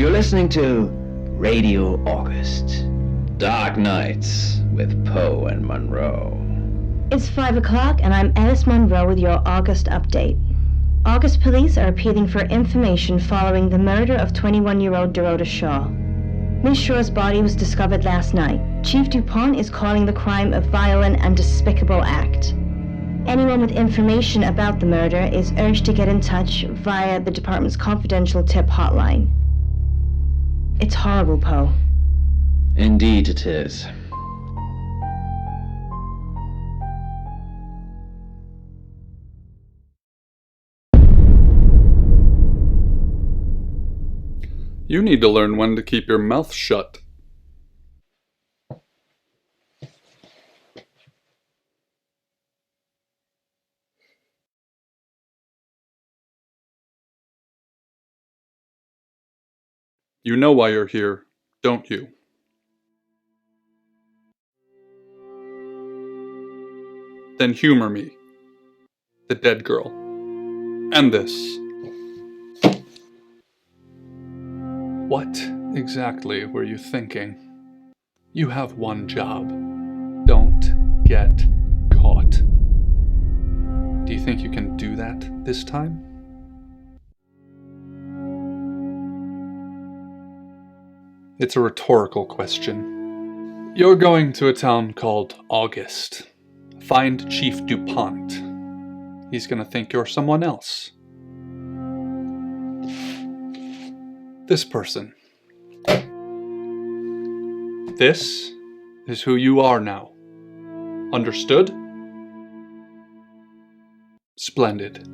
You're listening to Radio August. Dark Nights with Poe and Monroe. It's 5 o'clock and I'm Alice Monroe with your August update. August police are appealing for information following the murder of 21-year-old Dorota Shaw. Miss Shaw's body was discovered last night. Chief DuPont is calling the crime a violent and despicable act. Anyone with information about the murder is urged to get in touch via the department's confidential tip hotline. It's horrible, Poe. Indeed it is. You need to learn when to keep your mouth shut. You know why you're here, don't you? Then humor me, the dead girl, and this. What exactly were you thinking? You have one job. Don't get caught. Do you think you can do that this time? It's a rhetorical question. You're going to a town called August. Find Chief DuPont. He's gonna think you're someone else. This person. This is who you are now. Understood? Splendid.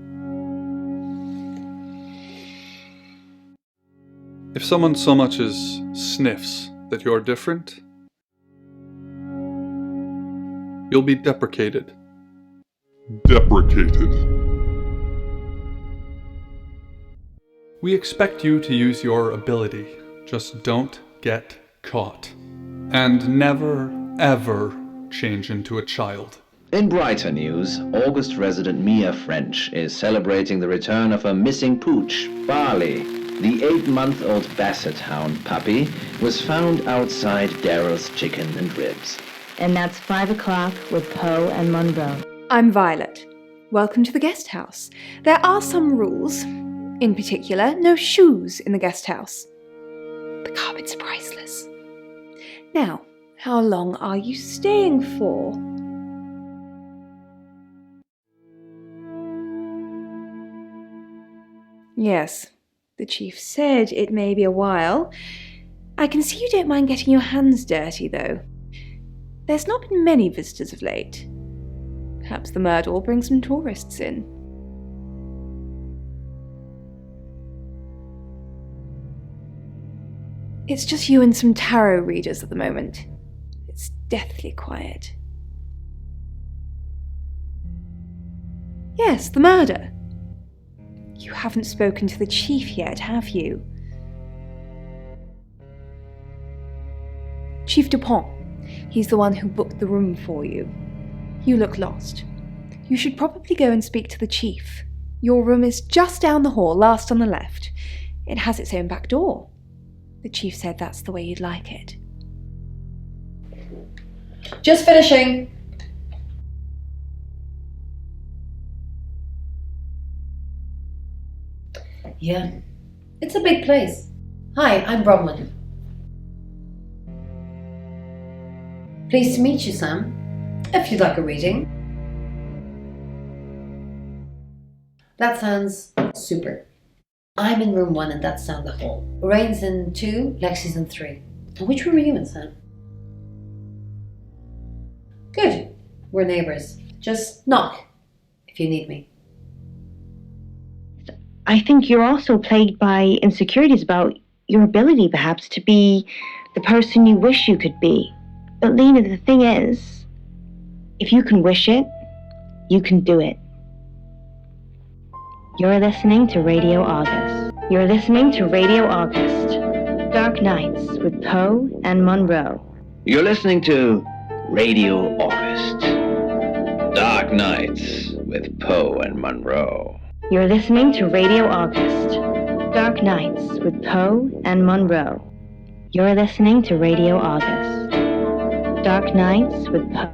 If someone so much as sniffs that you're different, you'll be deprecated. Deprecated. We expect you to use your ability. Just don't get caught. And never, ever change into a child. In brighter news, August resident Mia French is celebrating the return of her missing pooch, Barley. The 8-month-old Basset Hound puppy was found outside Daryl's Chicken and Ribs. And that's 5 o'clock with Poe and Monroe. I'm Violet. Welcome to the guest house. There are some rules. In particular, no shoes in the guest house. The carpets are priceless. Now, how long are you staying for? Yes, the chief said it may be a while. I can see you don't mind getting your hands dirty, though. There's not been many visitors of late. Perhaps the murder will bring some tourists in. It's just you and some tarot readers at the moment. It's deathly quiet. Yes, the murder. You haven't spoken to the chief yet, have you? Chief DuPont. He's the one who booked the room for you. You look lost. You should probably go and speak to the chief. Your room is just down the hall, last on the left. It has its own back door. The chief said that's the way you'd like it. Just finishing. Yeah, it's a big place. Hi, I'm Bronwyn. Pleased to meet you, Sam. If you'd like a reading. That sounds super. I'm in room 1 and that's down the hall. Lorraine's in 2, Lexi's in 3. And which room are you in, Sam? Good. We're neighbours. Just knock if you need me. I think you're also plagued by insecurities about your ability, perhaps, to be the person you wish you could be. But Lena, the thing is, if you can wish it, you can do it. You're listening to Radio August. You're listening to Radio August. Dark Nights with Poe and Monroe. You're listening to Radio August. Dark Nights with Poe and Monroe. You're listening to Radio August. Dark Nights with Poe and Monroe. You're listening to Radio August. Dark Nights with Poe.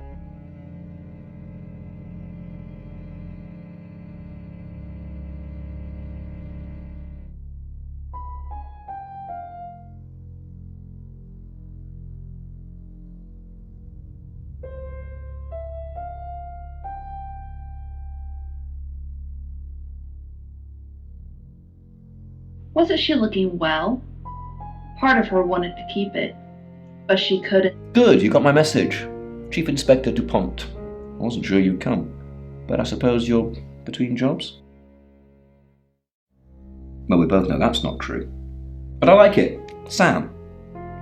Wasn't she looking well? Part of her wanted to keep it, but she couldn't. Good, you got my message. Chief Inspector DuPont. I wasn't sure you'd come, but I suppose you're between jobs? Well, we both know that's not true. But I like it. Sam.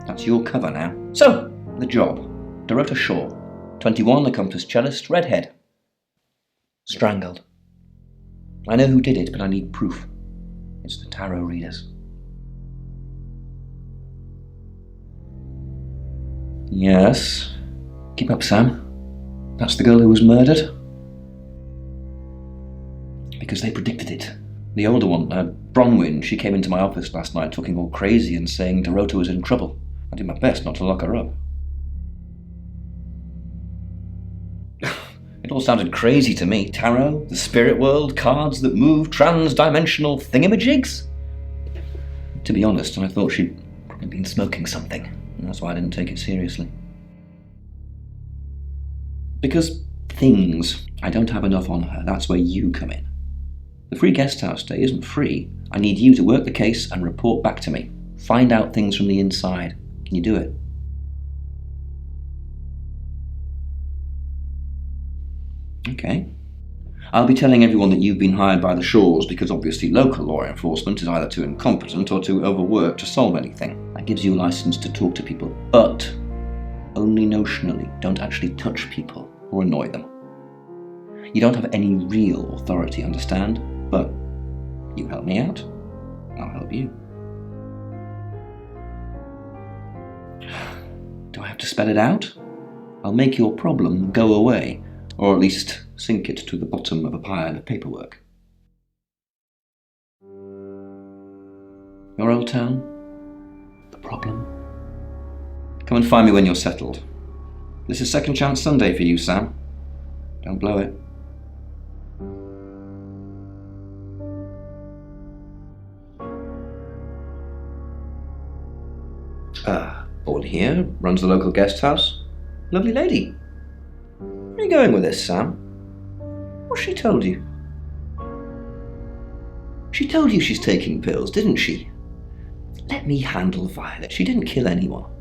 That's your cover now. So, the job. Dorota Shaw. 21, accomplished cellist, redhead. Strangled. I know who did it, but I need proof. It's the tarot readers. Yes. Keep up, Sam. That's the girl who was murdered. Because they predicted it. The older one, Bronwyn, she came into my office last night talking all crazy and saying Dorota was in trouble. I did my best not to lock her up. It all sounded crazy to me. Tarot, the spirit world, cards that move, trans-dimensional thingamajigs. To be honest, I thought she'd probably been smoking something, and that's why I didn't take it seriously. Because things, I don't have enough on her, that's where you come in. The free guest house stay isn't free. I need you to work the case and report back to me. Find out things from the inside. Can you do it? Okay. I'll be telling everyone that you've been hired by the Shaws because obviously local law enforcement is either too incompetent or too overworked to solve anything. That gives you a license to talk to people, but only notionally. Don't actually touch people or annoy them. You don't have any real authority, understand? But you help me out, I'll help you. Do I have to spell it out? I'll make your problem go away. Or at least sink it to the bottom of a pile of paperwork. Your old town? The problem? Come and find me when you're settled. This is Second Chance Sunday for you, Sam. Don't blow it. Born here, runs the local guest house. Lovely lady. Where are you going with this, Sam? What's she told you? She told you she's taking pills, didn't she? Let me handle Violet. She didn't kill anyone.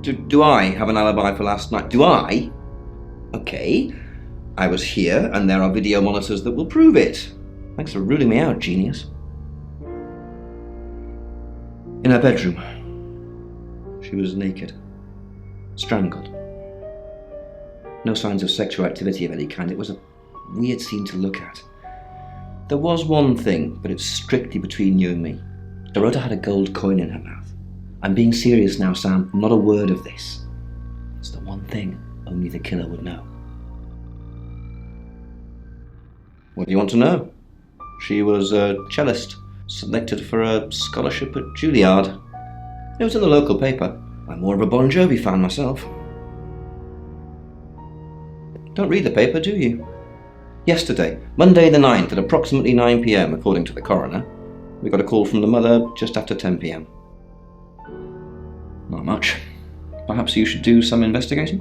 Do I have an alibi for last night? Do I? Okay. I was here, and there are video monitors that will prove it. Thanks for ruling me out, genius. In her bedroom. She was naked. Strangled. No signs of sexual activity of any kind. It was a weird scene to look at. There was one thing, but it's strictly between you and me. Dorota had a gold coin in her mouth. I'm being serious now, Sam. Not a word of this. It's the one thing only the killer would know. What do you want to know? She was a cellist, selected for a scholarship at Juilliard. It was in the local paper. I'm more of a Bon Jovi fan myself. Don't read the paper, do you? Yesterday, Monday the 9th at approximately 9 p.m, according to the coroner, we got a call from the mother just after 10 p.m. Not much. Perhaps you should do some investigating?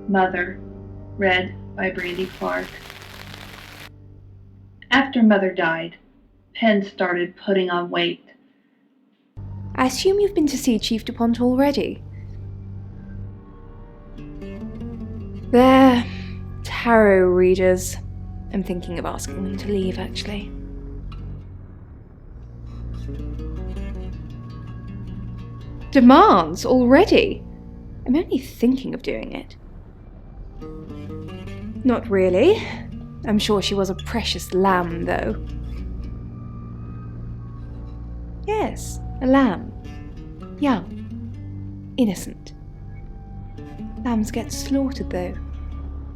Mother, read by Brandy Clark. After Mother died, Penn started putting on weight. I assume you've been to see Chief DuPont already. They're tarot readers. I'm thinking of asking them to leave, actually. Demands already? I'm only thinking of doing it. Not really. I'm sure she was a precious lamb, though. Yes, a lamb. Young. Innocent. Lambs get slaughtered, though,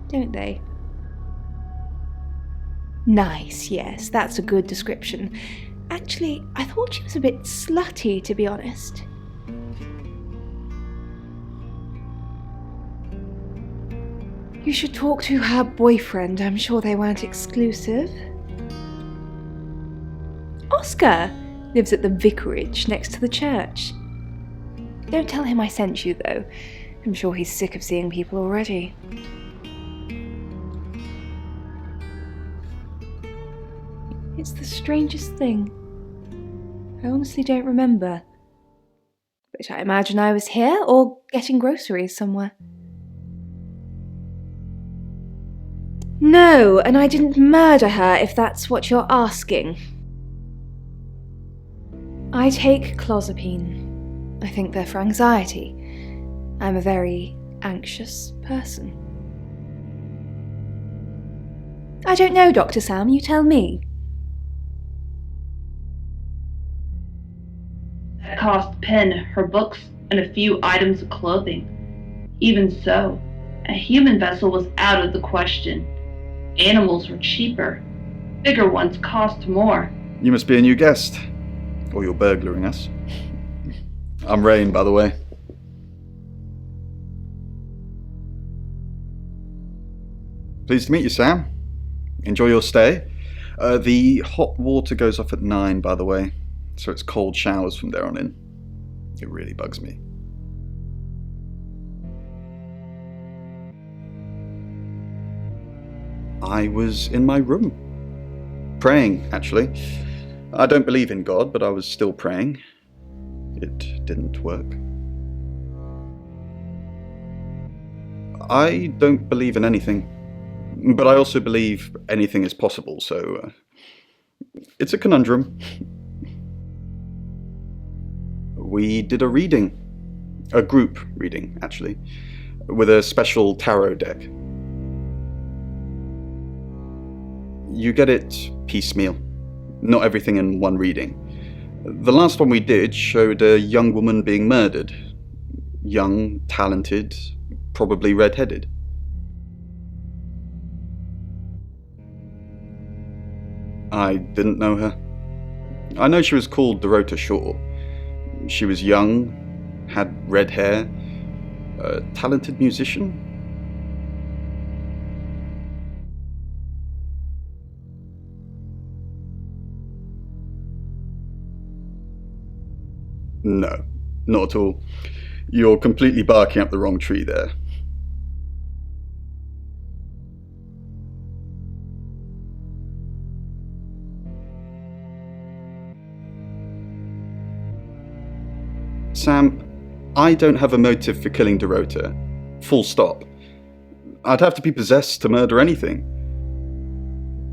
don't they? Nice, yes, that's a good description. Actually, I thought she was a bit slutty, to be honest. You should talk to her boyfriend. I'm sure they weren't exclusive. Oscar lives at the vicarage next to the church. Don't tell him I sent you, though. I'm sure he's sick of seeing people already. It's the strangest thing. I honestly don't remember. But I imagine I was here or getting groceries somewhere. No, and I didn't murder her, if that's what you're asking. I take clozapine. I think they're for anxiety. I'm a very anxious person. I don't know, Dr. Sam, you tell me. That cost Pen, her books, and a few items of clothing. Even so, a human vessel was out of the question. Animals were cheaper. Bigger ones cost more. You must be a new guest. Or you're burglaring us. I'm Rain, by the way. Pleased to meet you, Sam. Enjoy your stay. The hot water goes off at 9, by the way, so it's cold showers from there on in. It really bugs me. I was in my room. Praying, actually. I don't believe in God, but I was still praying. It didn't work. I don't believe in anything, but I also believe anything is possible, so it's a conundrum. We did a reading, a group reading, actually, with a special tarot deck. You get it piecemeal, not everything in one reading. The last one we did showed a young woman being murdered. Young, talented, probably red-headed. I didn't know her. I know she was called Dorota Shaw. She was young, had red hair, a talented musician. No, not at all. You're completely barking up the wrong tree there. Sam, I don't have a motive for killing Dorota. Full stop. I'd have to be possessed to murder anything.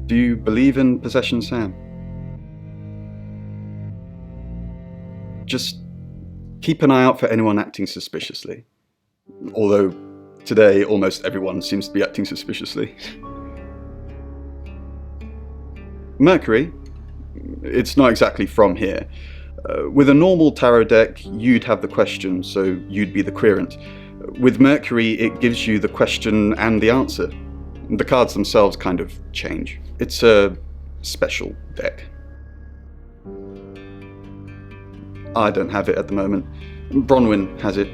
Do you believe in possession, Sam? Just keep an eye out for anyone acting suspiciously. Although, today, almost everyone seems to be acting suspiciously. Mercury? It's not exactly from here. With a normal tarot deck, you'd have the question, so you'd be the querent. With Mercury, it gives you the question and the answer. The cards themselves kind of change. It's a special deck. I don't have it at the moment. Bronwyn has it.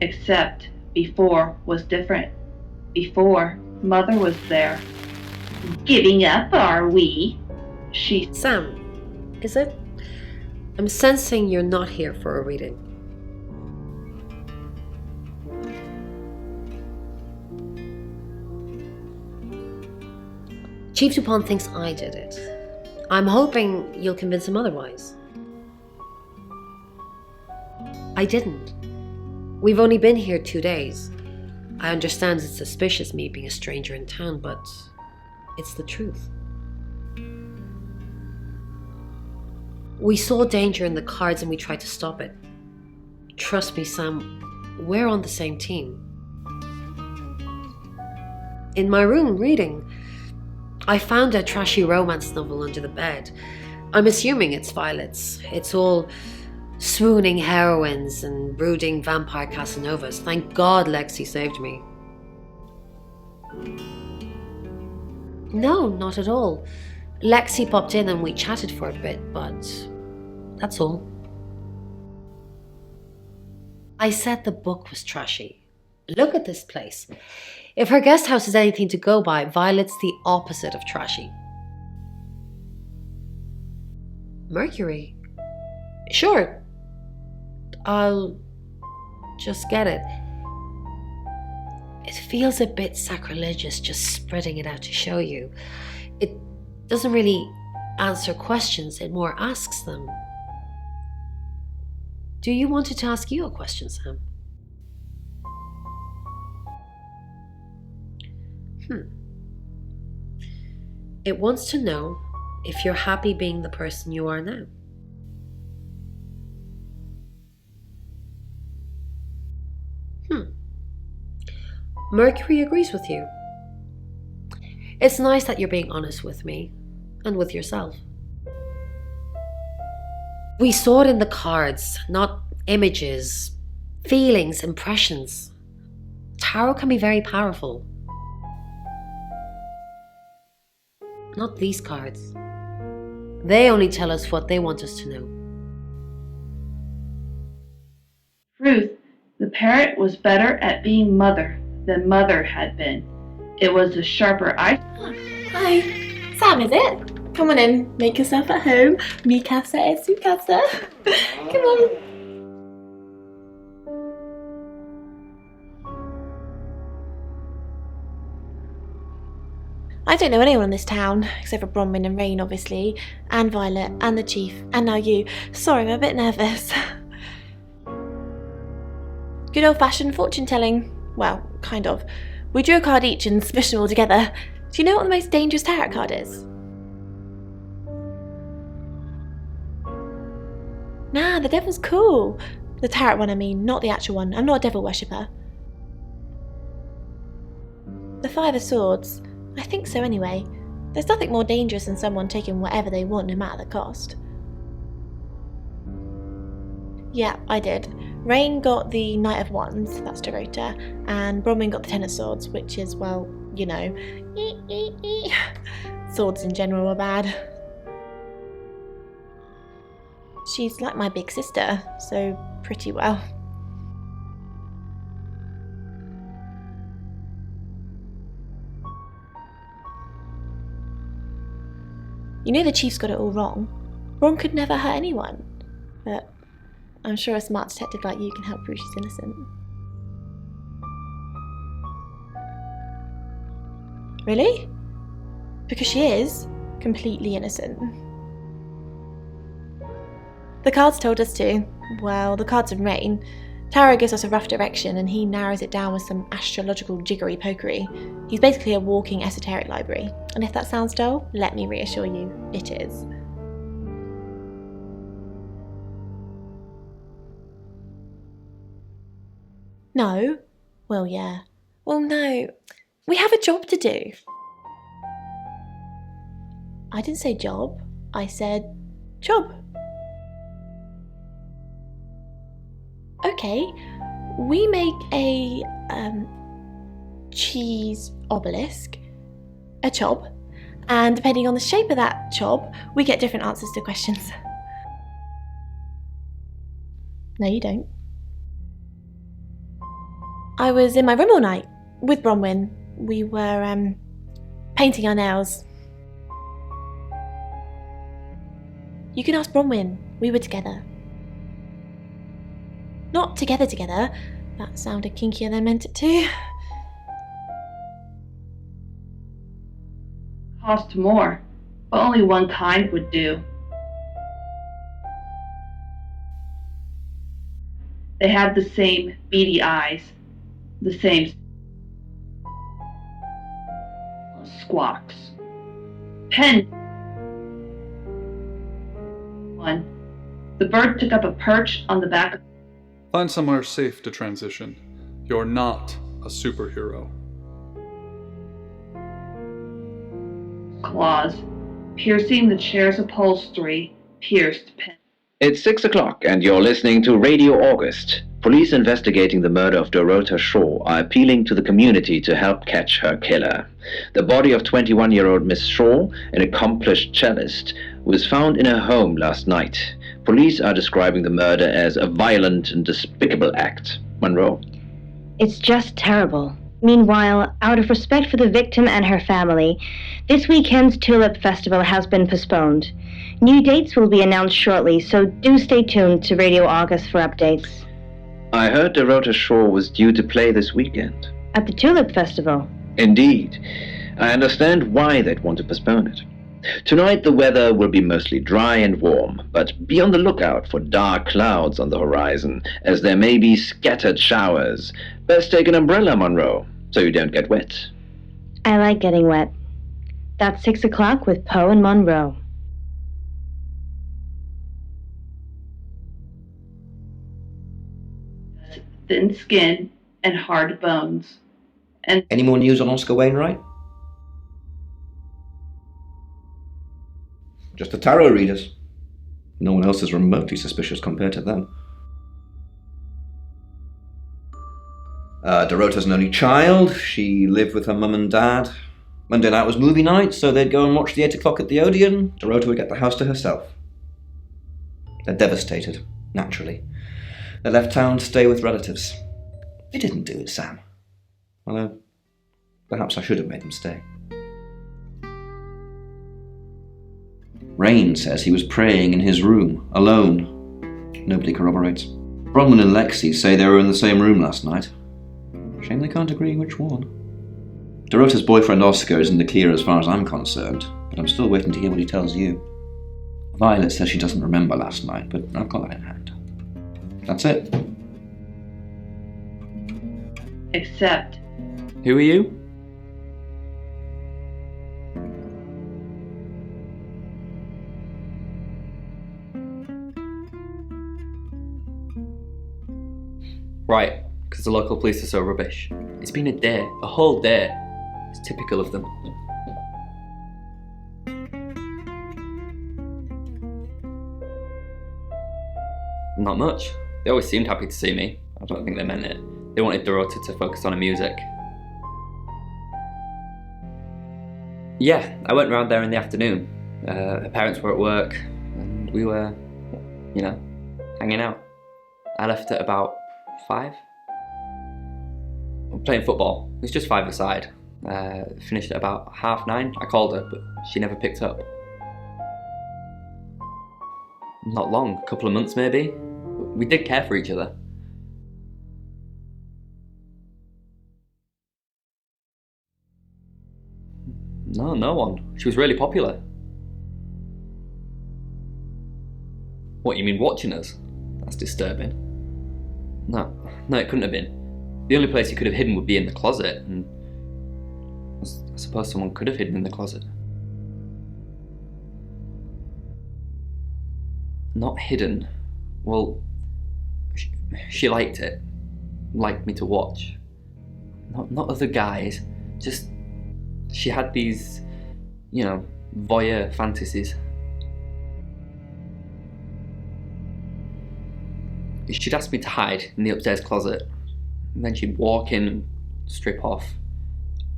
Except before was different. Before, Mother was there. Giving up, are we? She... Sam, is it? I'm sensing you're not here for a reading. Chief Dupont thinks I did it. I'm hoping you'll convince him otherwise. I didn't. We've only been here 2 days. I understand it's suspicious me being a stranger in town, but it's the truth. We saw danger in the cards and we tried to stop it. Trust me, Sam, we're on the same team. In my room, reading, I found a trashy romance novel under the bed. I'm assuming it's Violet's. It's all swooning heroines and brooding vampire Casanovas. Thank God Lexi saved me. No, not at all. Lexi popped in and we chatted for a bit, but that's all. I said the book was trashy. Look at this place. If her guest house is anything to go by, Violet's the opposite of trashy. Mercury? Sure. I'll just get it. It feels a bit sacrilegious just spreading it out to show you. It doesn't really answer questions, it more asks them. Do you want it to ask you a question, Sam? It wants to know if you're happy being the person you are now. Mercury agrees with you. It's nice that you're being honest with me and with yourself. We saw it in the cards, not images, feelings, impressions. Tarot can be very powerful. Not these cards. They only tell us what they want us to know. Ruth, the parrot was better at being mother than mother had been. It was a sharper eye. Hi, Sam, is it? Come on in, make yourself at home. Mi casa es su casa. Come on. I don't know anyone in this town, except for Bronwyn and Rain, obviously, and Violet, and the Chief, and now you. Sorry, I'm a bit nervous. Good old-fashioned fortune-telling. Well, kind of. We drew a card each and smushed them all together. Do you know what the most dangerous tarot card is? Nah, the devil's cool. The tarot one, I mean, not the actual one. I'm not a devil worshipper. The Five of Swords. I think so anyway. There's nothing more dangerous than someone taking whatever they want no matter the cost. Yeah, I did. Rain got the Knight of Wands, that's Dorota, and Bronwyn got the Ten of Swords, which is, well, you know, swords in general are bad. She's like my big sister, so pretty well. You know the Chief's got it all wrong. Ron could never hurt anyone, but I'm sure a smart detective like you can help prove she's innocent. Really? Because she is completely innocent. The cards told us to. Well, the cards of Rain. Tarot gives us a rough direction and he narrows it down with some astrological jiggery-pokery. He's basically a walking esoteric library. And if that sounds dull, let me reassure you, it is. No? Well, yeah. Well, no. We have a job to do. I didn't say job. I said job. Okay. We make a cheese obelisk, a chob, and depending on the shape of that chob, we get different answers to questions. No, you don't. I was in my room all night with Bronwyn. We were painting our nails. You can ask Bronwyn. We were together. Not together. That sounded kinkier than I meant it to. Cost more, but only one kind would do. They have the same beady eyes, the same squawks. Pen. One. The bird took up a perch on the back of. Find somewhere safe to transition. You're not a superhero. Claws, piercing the chair's upholstery, pierced Pen. It's 6 o'clock and you're listening to Radio August. Police investigating the murder of Dorota Shaw are appealing to the community to help catch her killer. The body of 21-year-old Miss Shaw, an accomplished cellist, was found in her home last night. Police are describing the murder as a violent and despicable act. Monroe? It's just terrible. Meanwhile, out of respect for the victim and her family, this weekend's Tulip Festival has been postponed. New dates will be announced shortly, so do stay tuned to Radio August for updates. I heard Dorota Shaw was due to play this weekend. At the Tulip Festival? Indeed. I understand why they'd want to postpone it. Tonight the weather will be mostly dry and warm, but be on the lookout for dark clouds on the horizon, as there may be scattered showers. Best take an umbrella, Monroe, so you don't get wet. I like getting wet. That's 6 o'clock with Poe and Monroe. Thin skin and hard bones. And Any more news on Oscar Wainwright? Just the tarot readers. No one else is remotely suspicious compared to them. Dorota's an only child. She lived with her mum and dad. Monday night was movie night, so they'd go and watch the 8 o'clock at the Odeon. Dorota would get the house to herself. They're devastated, naturally. They left town to stay with relatives. They didn't do it, Sam. Although, perhaps I should have made them stay. Rain says he was praying in his room, alone. Nobody corroborates. Bronwyn and Lexi say they were in the same room last night. Shame they can't agree which one. Dorota's boyfriend Oscar is in the clear as far as I'm concerned, but I'm still waiting to hear what he tells you. Violet says she doesn't remember last night, but I've got that in hand. That's it. except Who are you? Right, because the local police are so rubbish. It's been a day, a whole day. It's typical of them. Not much. They always seemed happy to see me. I don't think they meant it. They wanted Dorota to focus on her music. Yeah, I went round there in the afternoon. Her parents were at work, and we were, hanging out. I left at about 5. I'm playing football. It was just 5-a-side. Finished at about 9:30. I called her, but she never picked up. Not long, a couple of months maybe. We did care for each other. No one. She was really popular. What, you mean watching us? That's disturbing. No, it couldn't have been. The only place you could have hidden would be in the closet, and I suppose someone could have hidden in the closet. Not hidden. Well, she liked it. Liked me to watch. Not other guys. Just, she had these, voyeur fantasies. She'd ask me to hide in the upstairs closet, and then she'd walk in and strip off,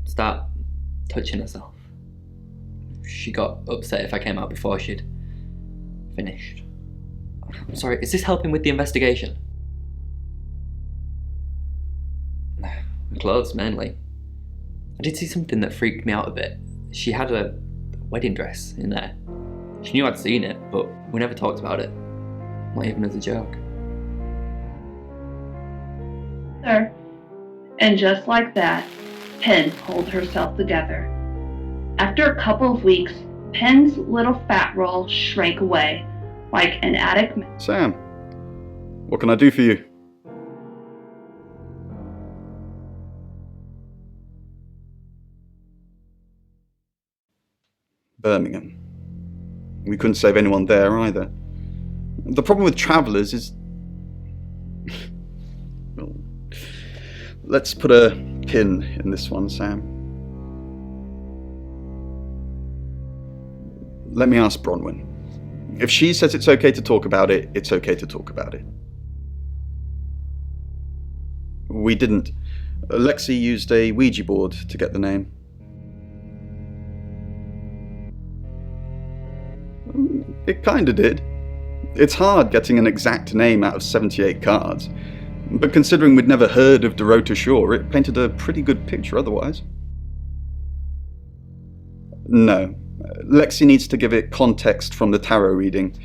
start touching herself. She got upset if I came out before she'd finished. I'm sorry, is this helping with the investigation? Clothes, mainly. I did see something that freaked me out a bit. She had a wedding dress in there. She knew I'd seen it, but we never talked about it. Not even as a joke. her. And just like that, Penn pulled herself together. After a couple of weeks, Penn's little fat roll shrank away, like an attic. Sam, what can I do for you? Birmingham. We couldn't save anyone there either. The problem with travellers is... well, let's put a pin in this one, Sam. Let me ask Bronwyn. If she says it's okay to talk about it, it's okay to talk about it. We didn't. Lexi used a Ouija board to get the name. It kinda did. It's hard getting an exact name out of 78 cards, but considering we'd never heard of Dorota Shaw, it painted a pretty good picture otherwise. No. Lexi needs to give it context from the tarot reading.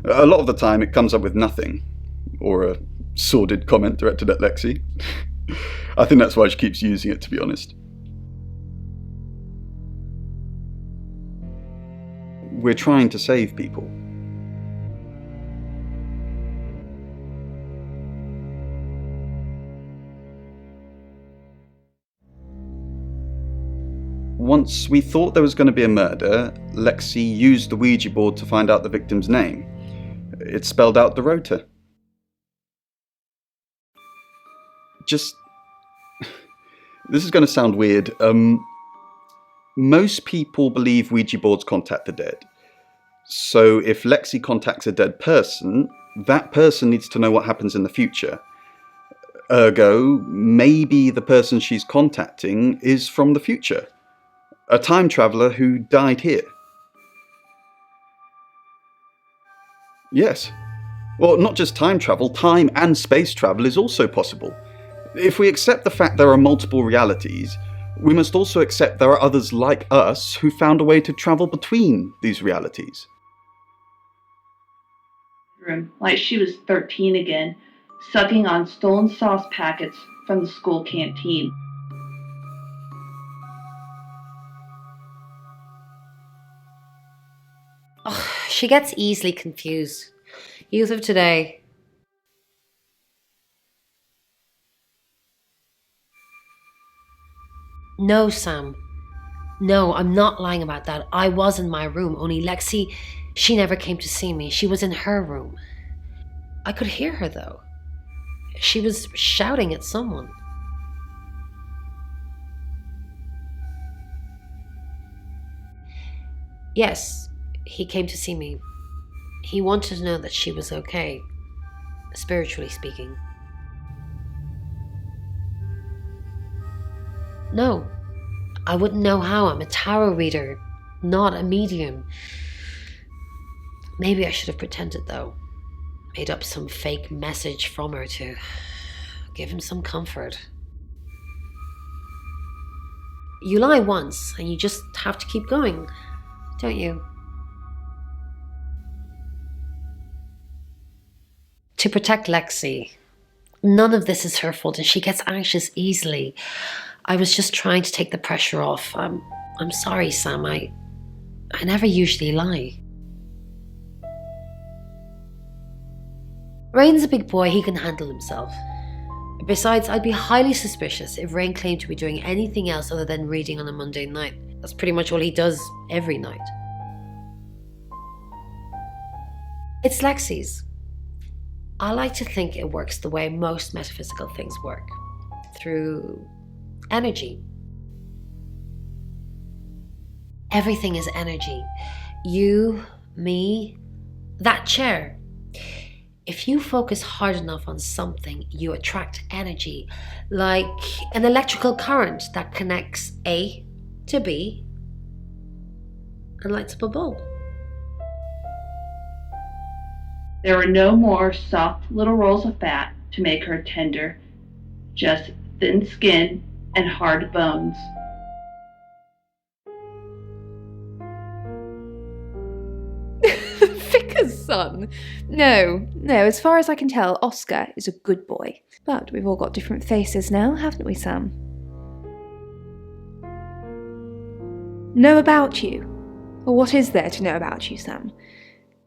A lot of the time it comes up with nothing. Or a sordid comment directed at Lexi. I think that's why she keeps using it, to be honest. We're trying to save people. Once we thought there was going to be a murder, Lexi used the Ouija board to find out the victim's name. It spelled out Dorota. This is going to sound weird. Most people believe Ouija boards contact the dead. So if Lexi contacts a dead person, that person needs to know what happens in the future. Ergo, maybe the person she's contacting is from the future. A time traveller who died here. Yes. Well, not just time travel, time and space travel is also possible. If we accept the fact there are multiple realities, we must also accept there are others like us who found a way to travel between these realities. Like she was 13 again, sucking on stolen sauce packets from the school canteen. Oh, she gets easily confused. Youth of today. No, Sam. No, I'm not lying about that. I was in my room, only Lexi, she never came to see me. She was in her room. I could hear her, though. She was shouting at someone. Yes, he came to see me. He wanted to know that she was okay, spiritually speaking. No, I wouldn't know how. I'm a tarot reader, not a medium. Maybe I should have pretended, though. Made up some fake message from her to give him some comfort. You lie once, and you just have to keep going, don't you? To protect Lexi. None of this is her fault, and she gets anxious easily. I was just trying to take the pressure off. I'm sorry, Sam. I never usually lie. Rain's a big boy. He can handle himself. Besides, I'd be highly suspicious if Rain claimed to be doing anything else other than reading on a Monday night. That's pretty much all he does every night. It's Lexi's. I like to think it works the way most metaphysical things work. Through energy. Everything is energy. You, me, that chair. If you focus hard enough on something, you attract energy, like an electrical current that connects A to B and lights up a bulb. There were no more soft little rolls of fat to make her tender, just thin skin and hard bones. Vicar's son? No, as far as I can tell, Oscar is a good boy. But we've all got different faces now, haven't we, Sam? Know about you? Or what is there to know about you, Sam?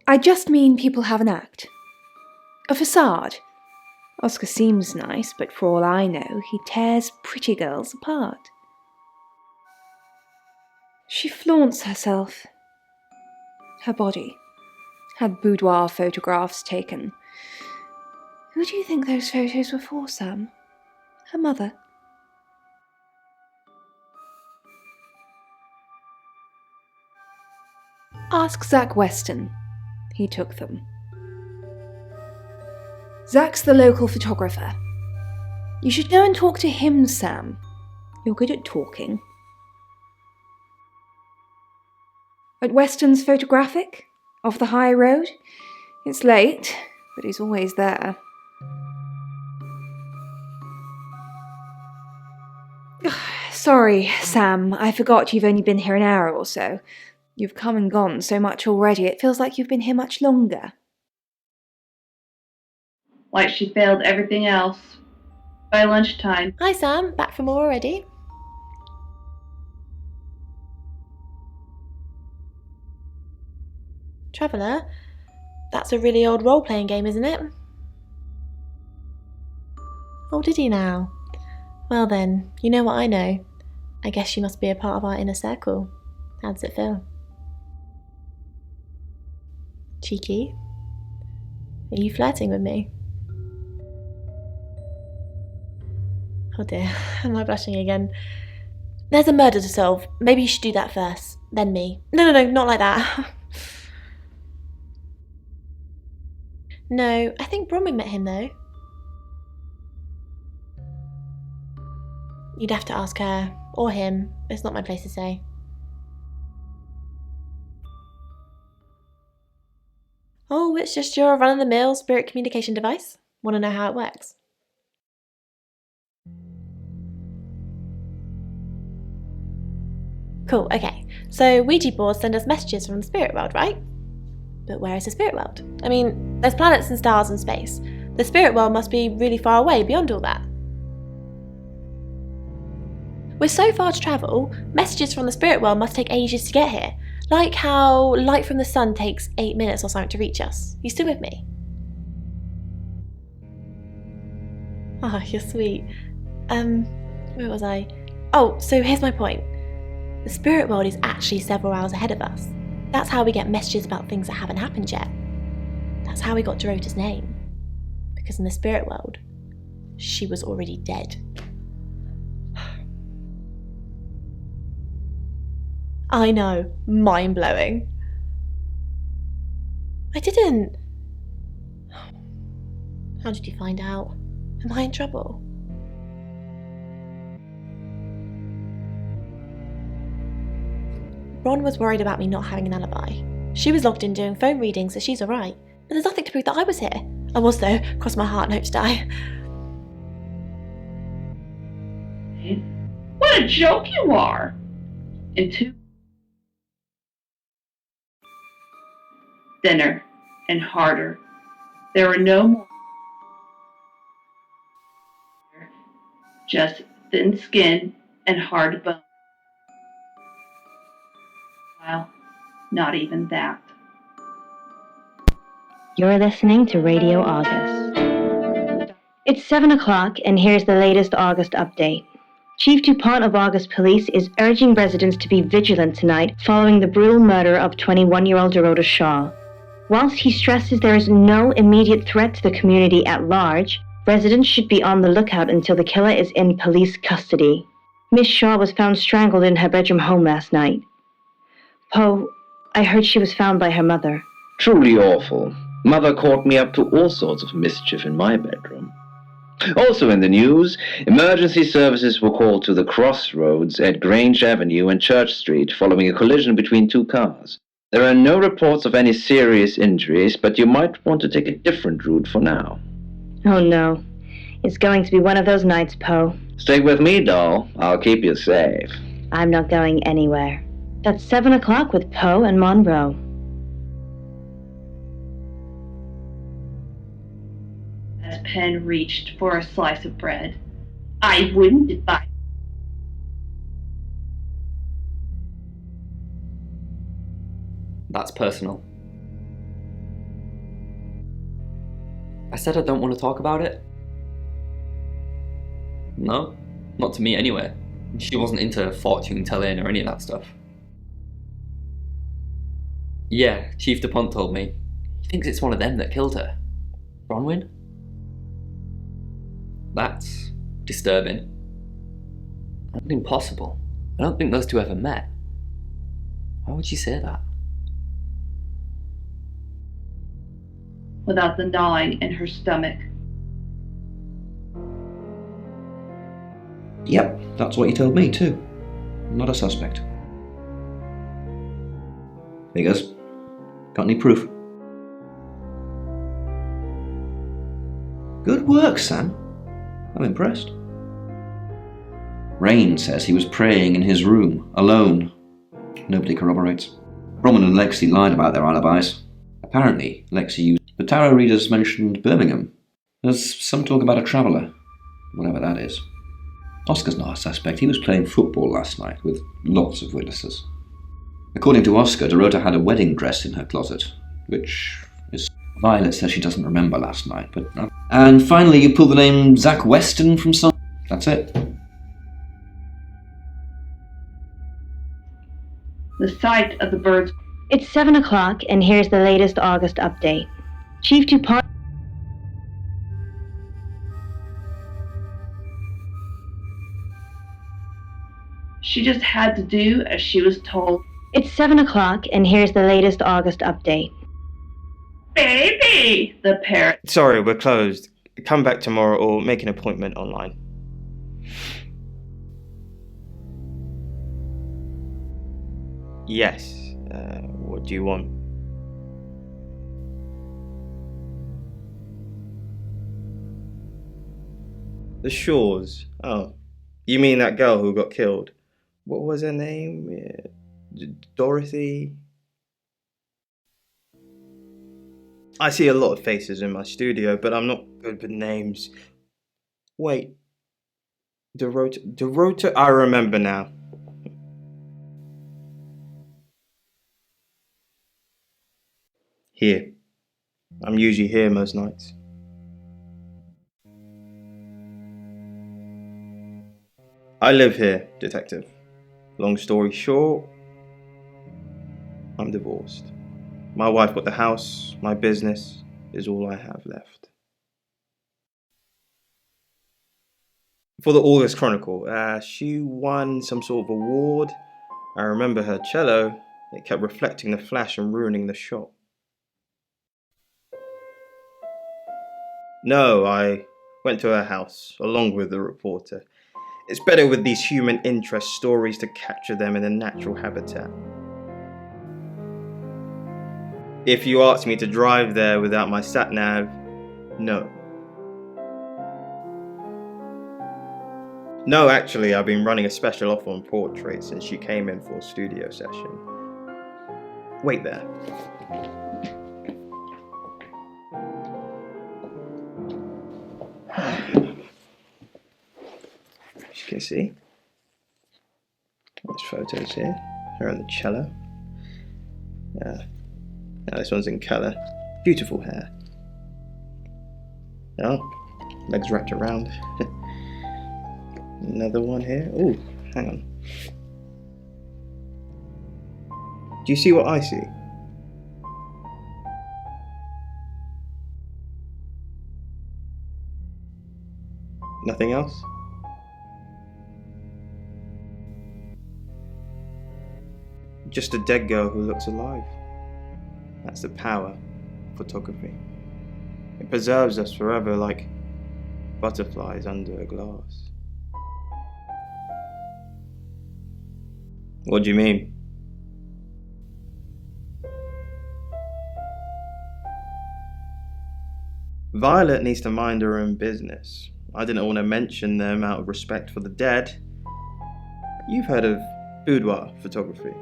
I just mean people have an act. A facade. Oscar seems nice, but for all I know, he tears pretty girls apart. She flaunts herself. Her body. Had boudoir photographs taken. Who do you think those photos were for, Sam? Her mother? Ask Zach Weston. He took them. Zach's the local photographer. You should go and talk to him, Sam. You're good at talking. At Weston's Photographic? Off the high road? It's late, but he's always there. Sorry, Sam, I forgot you've only been here an hour or so. You've come and gone so much already, it feels like you've been here much longer. Like she failed everything else. By lunchtime. Hi Sam, back from more already? Traveller, that's a really old role-playing game, isn't it? Oh, did he now? Well then, you know what I know. I guess you must be a part of our inner circle. How does it feel? Cheeky? Are you flirting with me? Oh dear, am I blushing again? There's a murder to solve. Maybe you should do that first, then me. No, not like that. No, I think Bronwyn met him though. You'd have to ask her, or him. It's not my place to say. Oh, it's just your run-of-the-mill spirit communication device? Want to know how it works? Cool, okay. So Ouija boards send us messages from the spirit world, right? But where is the spirit world? I mean, there's planets and stars and space. The spirit world must be really far away beyond all that. We're so far to travel, messages from the spirit world must take ages to get here. Like how light from the sun takes 8 minutes or something to reach us. You still with me? Oh, you're sweet. Where was I? Oh, so here's my point. The spirit world is actually several hours ahead of us. That's how we get messages about things that haven't happened yet. That's how we got Dorota's name. Because in the spirit world, she was already dead. I know, mind-blowing. I didn't. How did you find out? Am I in trouble? Ron was worried about me not having an alibi. She was logged in doing phone readings, so she's alright. But there's nothing to prove that I was here. I was though, cross my heart and hope to die. What a joke you are! And two. Thinner and harder. There are no more. Just thin skin and hard bone. Well, not even that. You're listening to Radio August. It's 7 o'clock, and here's the latest August update. Chief DuPont of August Police is urging residents to be vigilant tonight following the brutal murder of 21-year-old Dorota Shaw. Whilst he stresses there is no immediate threat to the community at large, residents should be on the lookout until the killer is in police custody. Miss Shaw was found strangled in her bedroom home last night. Poe, I heard she was found by her mother. Truly awful. Mother caught me up to all sorts of mischief in my bedroom. Also in the news, emergency services were called to the crossroads at Grange Avenue and Church Street following a collision between two cars. There are no reports of any serious injuries, but you might want to take a different route for now. Oh no. It's going to be one of those nights, Poe. Stick with me, doll. I'll keep you safe. I'm not going anywhere. That's 7 o'clock with Poe and Monroe. As Penn reached for a slice of bread, I wouldn't advise. That's personal. I said I don't want to talk about it. No, not to me anyway. She wasn't into fortune telling or any of that stuff. Yeah, Chief DuPont told me. He thinks it's one of them that killed her. Bronwyn? That's disturbing. And impossible. I don't think those two ever met. Why would she say that? Without the gnawing in her stomach. Yep, that's what he told me too. Not a suspect. Here goes. Got any proof? Good work, Sam. I'm impressed. Rain says he was praying in his room, alone. Nobody corroborates. Bronwyn and Lexi lied about their alibis. Apparently, Lexi used... The tarot readers mentioned Birmingham. There's some talk about a traveller, whatever that is. Oscar's not a suspect. He was playing football last night with lots of witnesses. According to Oscar, Dorota had a wedding dress in her closet, which is... Violet says she doesn't remember last night, but... And finally, you pulled the name Zach Weston from some... That's it. The site of the birds. It's 7 o'clock, and here's the latest August update. Chief Dupont... She just had to do as she was told. It's 7 o'clock, and here's the latest August update. Baby! The parrot. Sorry, we're closed. Come back tomorrow or make an appointment online. Yes. What do you want? The Shores. Oh. You mean that girl who got killed? What was her name? Dorothy? I see a lot of faces in my studio, but I'm not good with names. Wait. Dorota? I remember now. Here. I'm usually here most nights. I live here, detective. Long story short, I'm divorced. My wife got the house, my business is all I have left. For the August Chronicle, she won some sort of award. I remember her cello, it kept reflecting the flash and ruining the shot. No, I went to her house, along with the reporter. It's better with these human interest stories to capture them in a natural habitat. If you asked me to drive there without my sat-nav, no. No, actually, I've been running a special offer on portraits since she came in for a studio session. Wait there. As you can see, there's photos here. Her on the cello. Now this one's in colour. Beautiful hair. Oh, legs wrapped around. Another one here. Oh, hang on. Do you see what I see? Nothing else? Just a dead girl who looks alive. That's the power of photography. It preserves us forever like butterflies under a glass. What do you mean? Violet needs to mind her own business. I didn't want to mention them out of respect for the dead. You've heard of boudoir photography.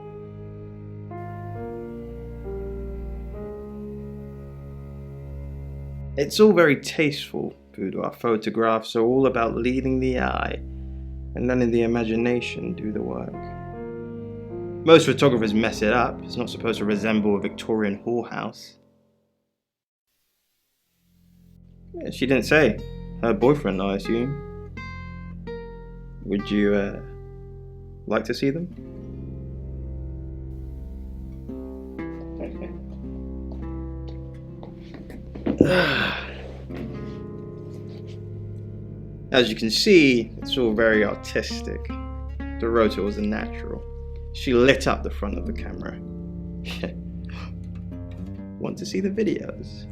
It's all very tasteful. Boudoir photographs are all about leading the eye and letting the imagination do the work. Most photographers mess it up. It's not supposed to resemble a Victorian whorehouse. Yeah, she didn't say. Her boyfriend, I assume. Would you like to see them? As you can see, it's all very artistic. Dorota was a natural. She lit up the front of the camera. Want to see the videos?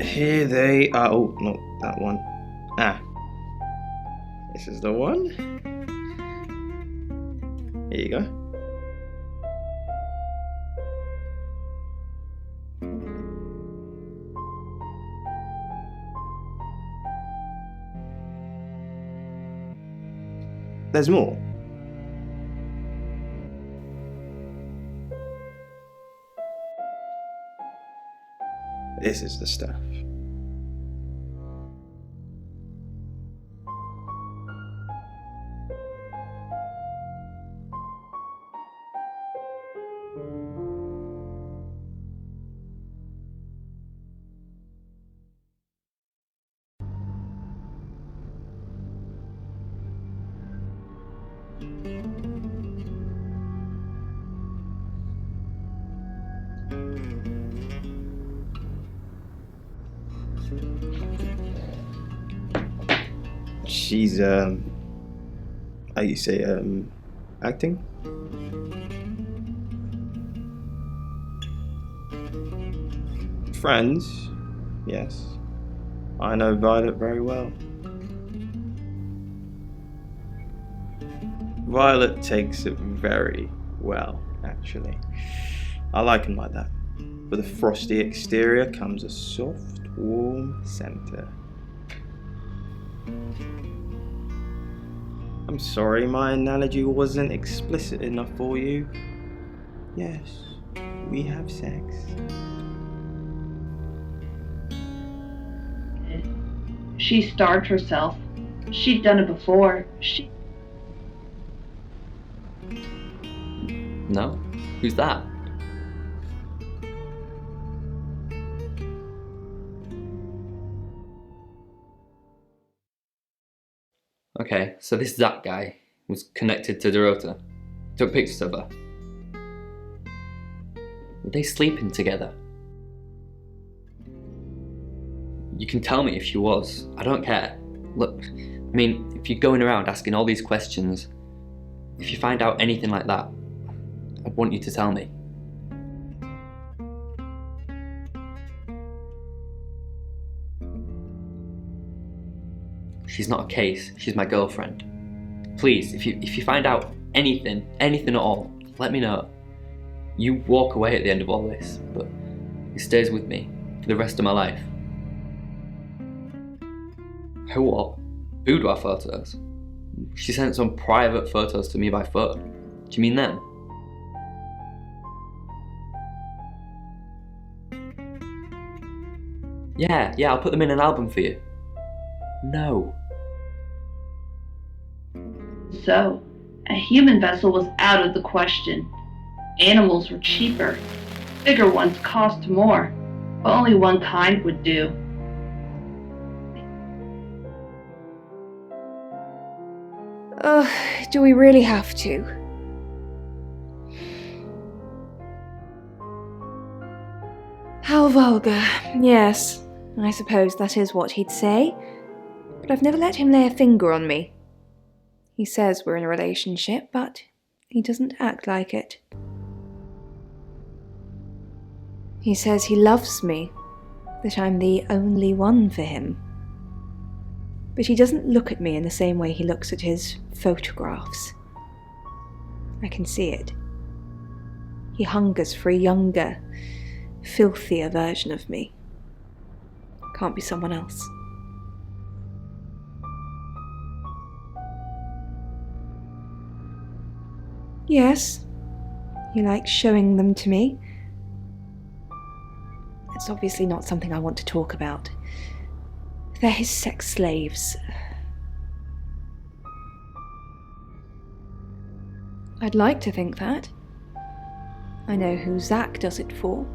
Here they are. Oh, not that one. Ah. This is the one. Here you go. There's more. This is the stuff. She's, how you say, acting? Friends, yes. I know Violet very well. Violet takes it very well, actually. I like him like that. With a frosty exterior comes a soft, warm centre. I'm sorry my analogy wasn't explicit enough for you. Yes, we have sex. She starved herself. She'd done it before. No? Who's that? Okay, so this Zach guy was connected to Dorota. Took pictures of her. Were they sleeping together? You can tell me if she was. I don't care. Look, I mean, if you're going around asking all these questions, if you find out anything like that, I'd want you to tell me. She's not a case, she's my girlfriend. Please, if you find out anything at all, let me know. You walk away at the end of all this, but it stays with me for the rest of my life. Who what? Boudoir photos? She sent some private photos to me by phone. Do you mean them? Yeah, I'll put them in an album for you. No. So, a human vessel was out of the question. Animals were cheaper. Bigger ones cost more, but only one kind would do. Do we really have to? How vulgar. Yes, I suppose that is what he'd say. But I've never let him lay a finger on me. He says we're in a relationship, but he doesn't act like it. He says he loves me, that I'm the only one for him. But he doesn't look at me in the same way he looks at his photographs. I can see it. He hungers for a younger, filthier version of me. Can't be someone else. Yes, he likes showing them to me. It's obviously not something I want to talk about. They're his sex slaves. I'd like to think that. I know who Zach does it for.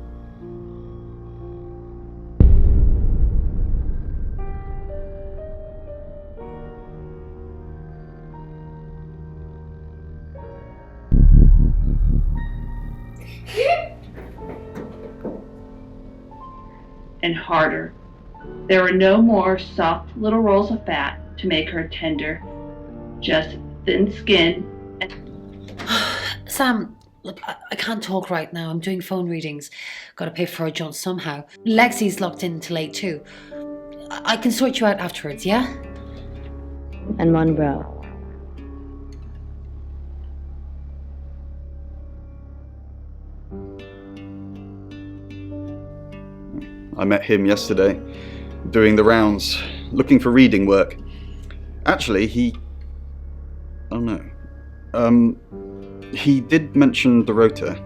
And harder. There were no more soft little rolls of fat to make her tender. Just thin skin and... Sam, Look, I can't talk right now. I'm doing phone readings. Gotta pay for a jaunt somehow. Lexi's locked in till 8 too. I can sort you out afterwards, yeah? And Monroe. I met him yesterday, doing the rounds, looking for reading work. Actually, he did mention the rota.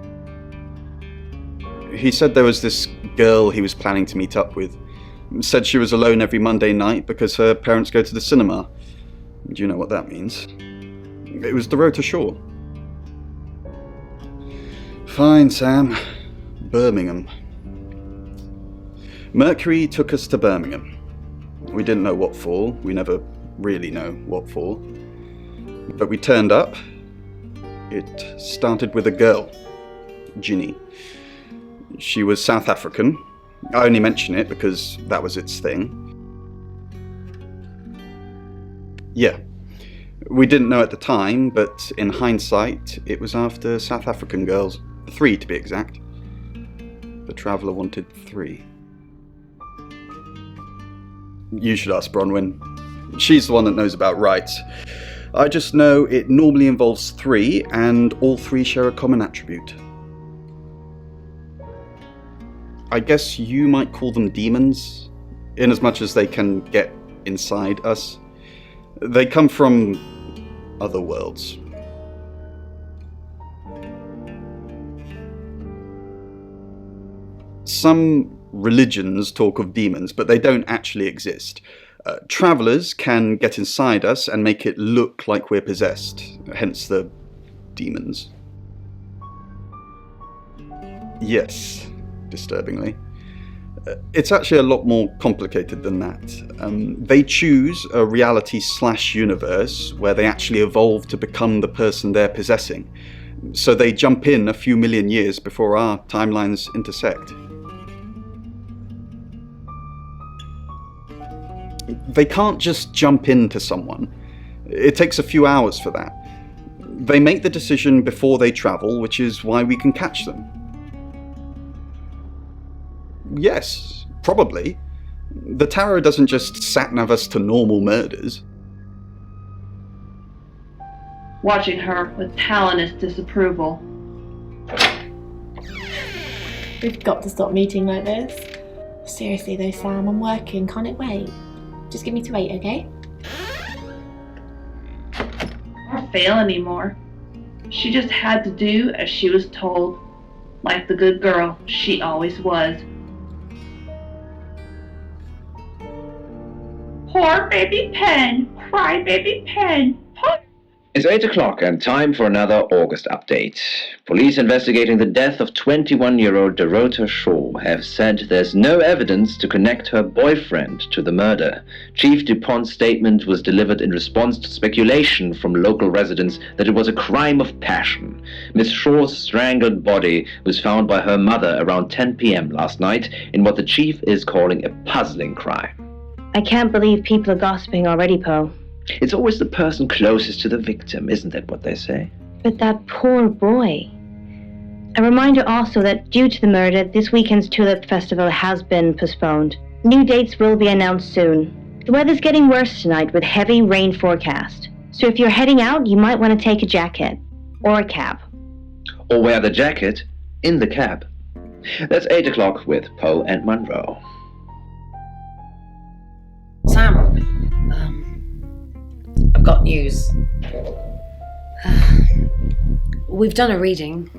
He said there was this girl he was planning to meet up with. Said she was alone every Monday night because her parents go to the cinema. Do you know what that means? It was the rota Shaw. Fine, Sam. Birmingham. Mercury took us to Birmingham. We didn't know what for. We never really know what for. But we turned up. It started with a girl, Ginny. She was South African. I only mention it because that was its thing. Yeah. We didn't know at the time, but in hindsight, it was after South African girls. 3 to be exact. The Traveller wanted 3. You should ask Bronwyn. She's the one that knows about rights. I just know it normally involves 3, and all 3 share a common attribute. I guess you might call them demons, in as much as they can get inside us. They come from other worlds. Some religions talk of demons, but they don't actually exist. Travellers can get inside us and make it look like we're possessed, hence the demons. Yes, disturbingly. It's actually a lot more complicated than that. They choose a reality/universe where they actually evolve to become the person they're possessing. So they jump in a few million years before our timelines intersect. They can't just jump into someone. It takes a few hours for that. They make the decision before they travel, which is why we can catch them. Yes, probably. The tarot doesn't just sat-nav us to normal murders. Watching her with talonous disapproval. We've got to stop meeting like this. Seriously though, Sam, I'm working. Can't it wait? Just give me to 8, okay? Don't fail anymore. She just had to do as she was told, like the good girl she always was. Poor baby Pen, cry baby Pen. It's 8 o'clock and time for another August update. Police investigating the death of 21-year-old Dorota Shaw have said there's no evidence to connect her boyfriend to the murder. Chief DuPont's statement was delivered in response to speculation from local residents that it was a crime of passion. Miss Shaw's strangled body was found by her mother around 10 p.m. last night in what the chief is calling a puzzling crime. I can't believe people are gossiping already, Poe. It's always the person closest to the victim, isn't that what they say? But that poor boy. A reminder also that due to the murder, this weekend's Tulip Festival has been postponed. New dates will be announced soon. The weather's getting worse tonight with heavy rain forecast. So if you're heading out, you might want to take a jacket. Or a cab. Or wear the jacket in the cab. That's 8 o'clock with Poe and Monroe. Sam, I've got news. We've done a reading.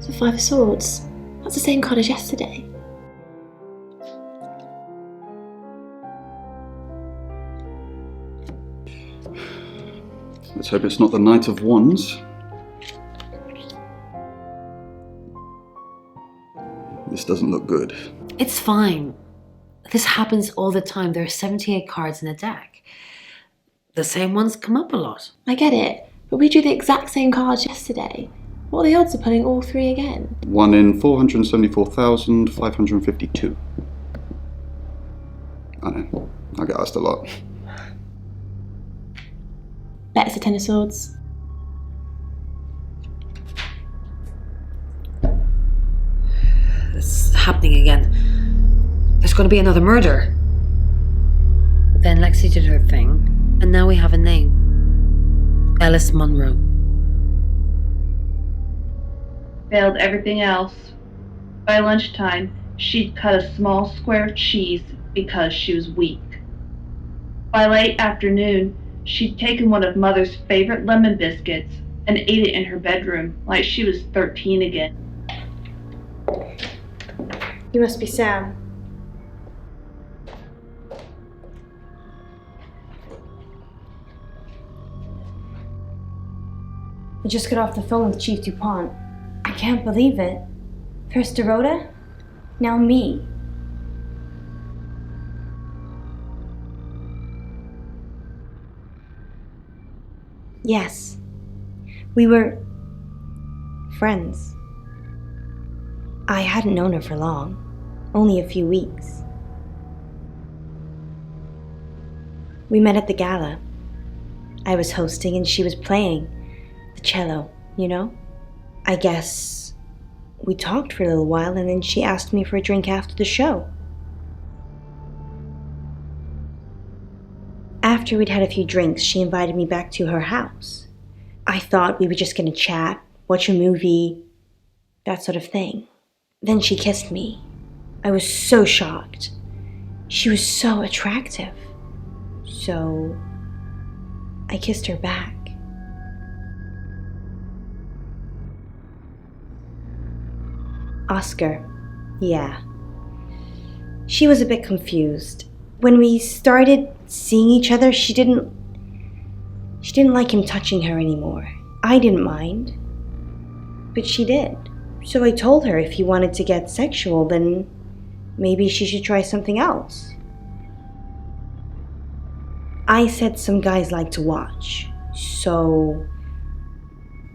The 5 of Swords. That's the same card as yesterday. Let's hope it's not the Knight of Wands. This doesn't look good. It's fine. This happens all the time. There are 78 cards in a deck. The same ones come up a lot. I get it, but we drew the exact same cards yesterday. What are the odds of pulling all 3 again? 1 in 474,552. I get asked a lot. Better to Ten of Swords. It's happening again. There's going to be another murder. Then Lexi did her thing, and now we have a name. Alice Munro. Failed everything else. By lunchtime, she'd cut a small square of cheese because she was weak. By late afternoon, she'd taken one of Mother's favorite lemon biscuits and ate it in her bedroom like she was 13 again. You must be Sam. I just got off the phone with Chief DuPont. I can't believe it. First Dorota, now me. Yes, we were friends. I hadn't known her for long, only a few weeks. We met at the gala. I was hosting and she was playing the cello, you know? I guess we talked for a little while and then she asked me for a drink after the show. After we'd had a few drinks, she invited me back to her house. I thought we were just gonna chat, watch a movie, that sort of thing. Then she kissed me. I was so shocked. She was so attractive. So I kissed her back. Oscar, yeah. She was a bit confused. When we started seeing each other, she didn't like him touching her anymore. I didn't mind, but she did. So I told her if he wanted to get sexual, then maybe she should try something else. I said some guys like to watch, so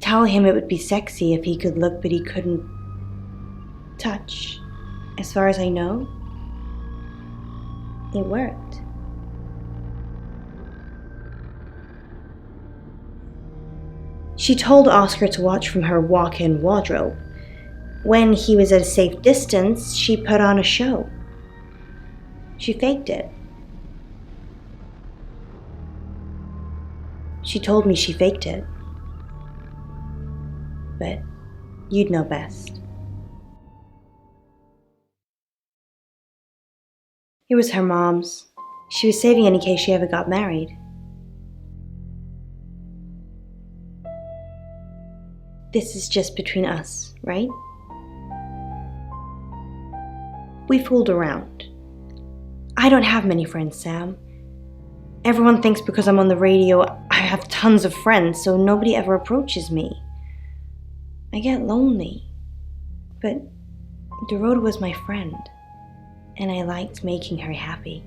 tell him it would be sexy if he could look but he couldn't touch. As far as I know, it worked. She told Oscar to watch from her walk-in wardrobe. When he was at a safe distance, she put on a show. She faked it. She told me she faked it. But you'd know best. It was her mom's. She was saving it in case she ever got married. This is just between us, right? We fooled around. I don't have many friends, Sam. Everyone thinks because I'm on the radio, I have tons of friends, so nobody ever approaches me. I get lonely. But Dorota was my friend, and I liked making her happy.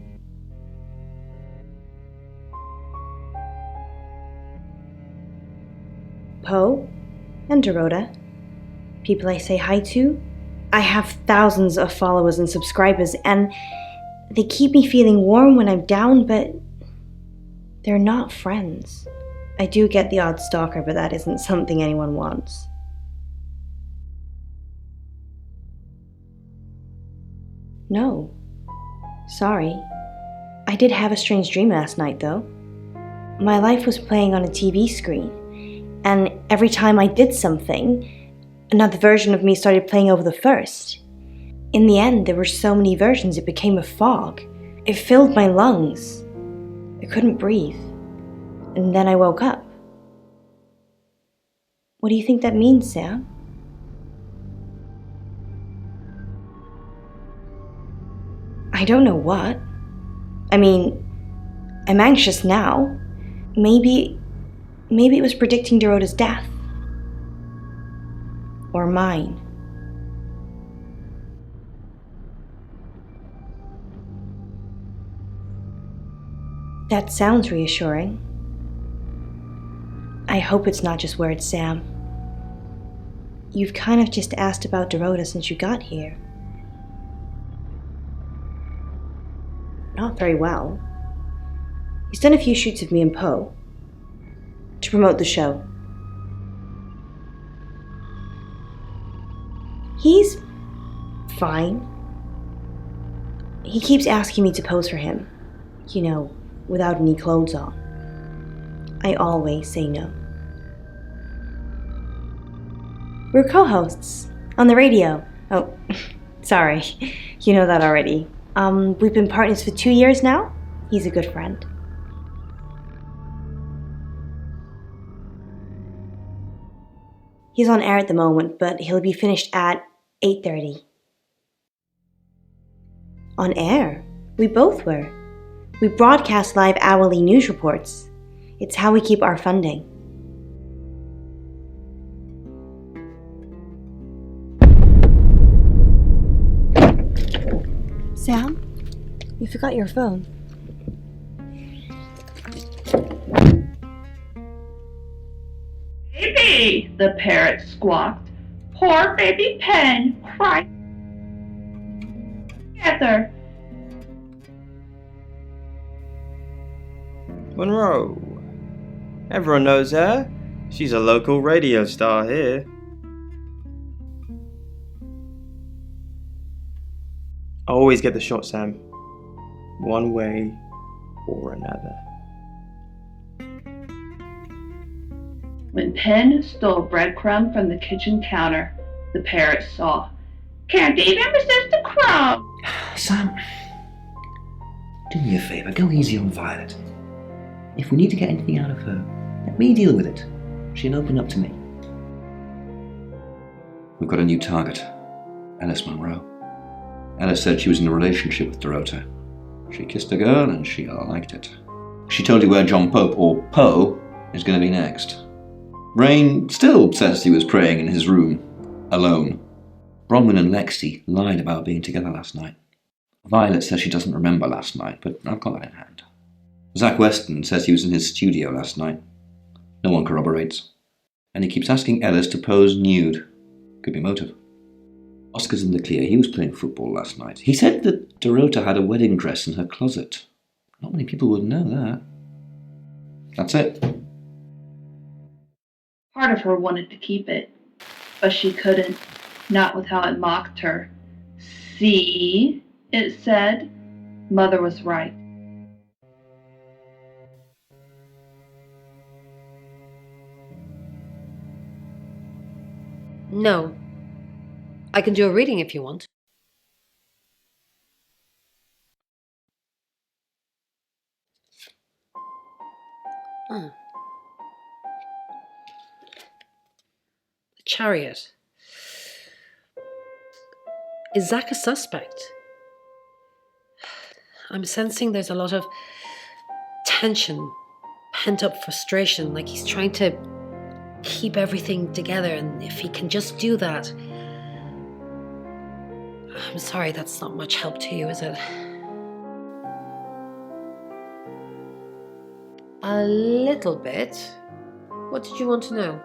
Poe and Dorota, people I say hi to, I have thousands of followers and subscribers, and they keep me feeling warm when I'm down, but they're not friends. I do get the odd stalker, but that isn't something anyone wants. No. Sorry. I did have a strange dream last night, though. My life was playing on a TV screen, and every time I did something, another version of me started playing over the first. In the end, there were so many versions it became a fog. It filled my lungs. I couldn't breathe. And then I woke up. What do you think that means, Sam? I don't know what. I mean, I'm anxious now. Maybe it was predicting Dorota's death. Or mine. That sounds reassuring. I hope it's not just words, Sam. You've kind of just asked about Dorota since you got here. Not very well. He's done a few shoots of me and Poe to promote the show. He's fine. He keeps asking me to pose for him, you know, without any clothes on. I always say no. We're co-hosts on the radio. Oh, sorry, you know that already. We've been partners for 2 years now. He's a good friend. He's on air at the moment, but he'll be finished at 8:30. On air? We both were. We broadcast live hourly news reports. It's how we keep our funding. Sam, you forgot your phone. Baby, the parrot squawked. Poor baby Pen cried together. Monroe. Everyone knows her. She's a local radio star here. I always get the shot, Sam. One way or another. When Pen stole a breadcrumb from the kitchen counter, the parrot saw. Can't even resist a crumb. Sam, do me a favour, go easy on Violet. If we need to get anything out of her, let me deal with it. She'll open up to me. We've got a new target, Alice Monroe. Alice said she was in a relationship with Dorota. She kissed a girl and she liked it. She told you where John Pope, or Poe, is going to be next. Rain still says he was praying in his room, alone. Bronwyn and Lexi lied about being together last night. Violet says she doesn't remember last night, but I've got that in hand. Zach Weston says he was in his studio last night. No one corroborates. And he keeps asking Ellis to pose nude. Could be motive. Oscar's in the clear. He was playing football last night. He said that Dorota had a wedding dress in her closet. Not many people would know that. That's it. Part of her wanted to keep it, but she couldn't, not with how it mocked her. See, it said, Mother was right. No. I can do a reading if you want. The Chariot. Is Zach a suspect? I'm sensing there's a lot of tension, pent-up frustration, like he's trying to keep everything together, and if he can just do that... I'm sorry, that's not much help to you, is it? A little bit. What did you want to know?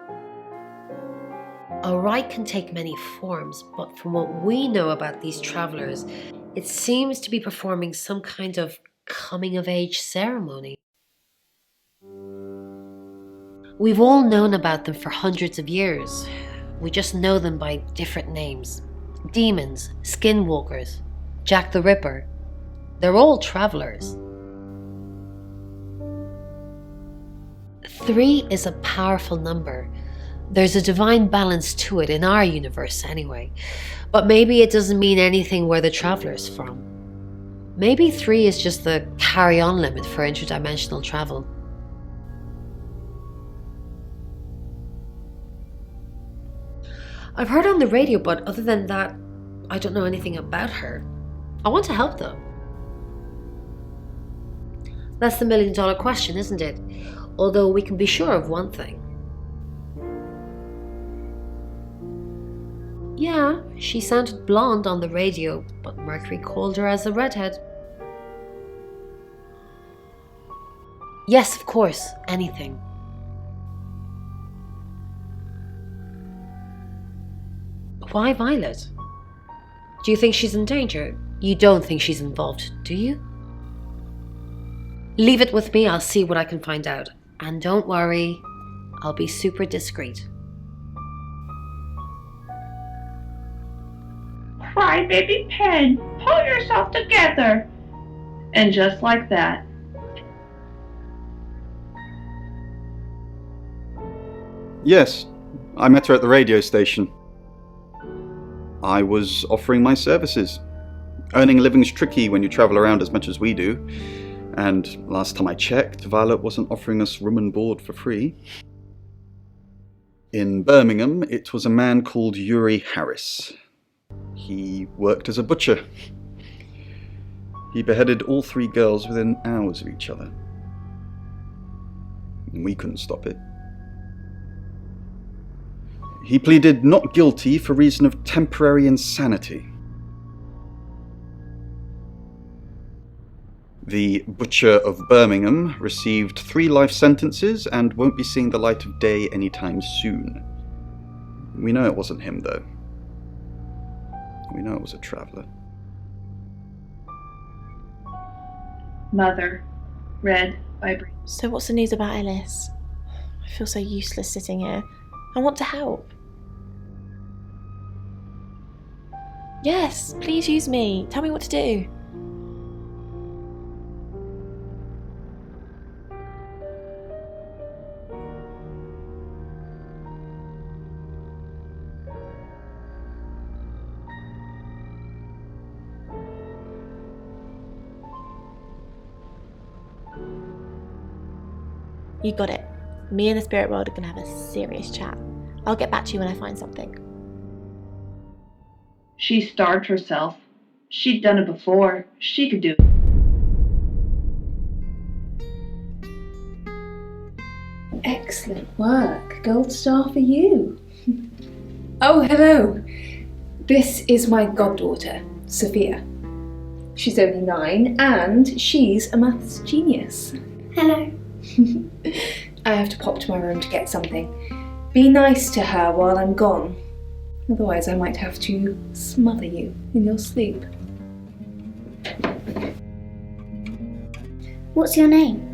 A rite can take many forms, but from what we know about these travelers, it seems to be performing some kind of coming-of-age ceremony. We've all known about them for hundreds of years. We just know them by different names. Demons, skinwalkers, Jack the Ripper. They're all travelers. 3 is a powerful number. There's a divine balance to it in our universe anyway. But maybe it doesn't mean anything where the traveler's from. Maybe 3 is just the carry-on limit for interdimensional travel. I've heard on the radio, but other than that, I don't know anything about her. I want to help though. That's the $1 million question, isn't it? Although we can be sure of one thing. Yeah, she sounded blonde on the radio, but Mercury called her as a redhead. Yes, of course, anything. Why Violet? Do you think she's in danger? You don't think she's involved, do you? Leave it with me, I'll see what I can find out. And don't worry, I'll be super discreet. Cry, baby Pen, pull yourself together. And just like that. Yes, I met her at the radio station. I was offering my services. Earning a living's tricky when you travel around as much as we do. And last time I checked, Violet wasn't offering us room and board for free. In Birmingham, it was a man called Yuri Harris. He worked as a butcher. He beheaded all 3 girls within hours of each other. And we couldn't stop it. He pleaded not guilty for reason of temporary insanity. The Butcher of Birmingham received 3 life sentences and won't be seeing the light of day anytime soon. We know it wasn't him, though. We know it was a traveller. Mother, read by Birinci. So what's the news about Ellis? I feel so useless sitting here. I want to help. Yes, please use me. Tell me what to do. You got it. Me and the spirit world are going to have a serious chat. I'll get back to you when I find something. She starved herself. She'd done it before. She could do it. Excellent work. Gold star for you. Oh, hello. This is my goddaughter, Sophia. She's only 9 and she's a maths genius. Hello. I have to pop to my room to get something. Be nice to her while I'm gone. Otherwise I might have to smother you in your sleep. What's your name?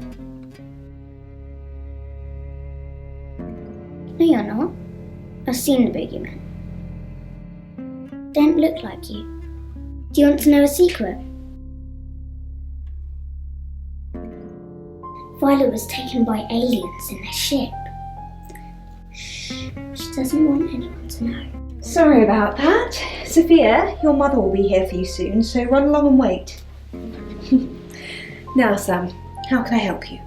No, you're not. I've seen the boogeyman. Don't look like you. Do you want to know a secret? Violet was taken by aliens in their ship. Shh, she doesn't want anyone to know. Sorry about that. Sophia, your mother will be here for you soon, so run along and wait. Now, Sam, how can I help you?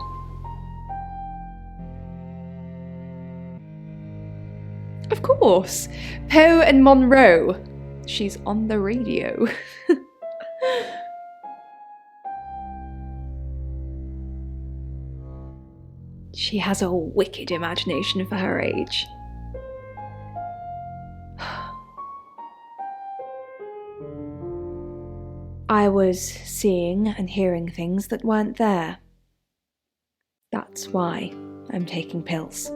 Of course. Poe and Monroe. She's on the radio. She has a wicked imagination for her age. I was seeing and hearing things that weren't there. That's why I'm taking pills.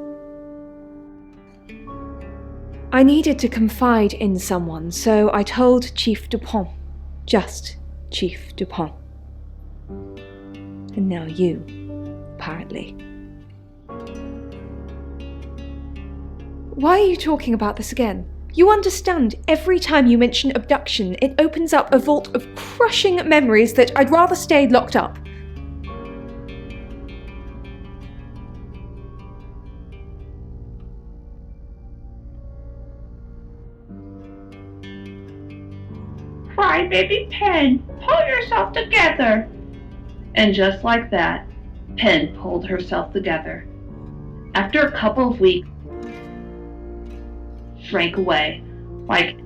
I needed to confide in someone, so I told Chief Dupont. Just Chief Dupont. And now you, apparently. Why are you talking about this again? You understand, every time you mention abduction, it opens up a vault of crushing memories that I'd rather stay locked up. Cry, baby Pen, pull yourself together. And just like that, Pen pulled herself together. After a couple of weeks, shrank away, like,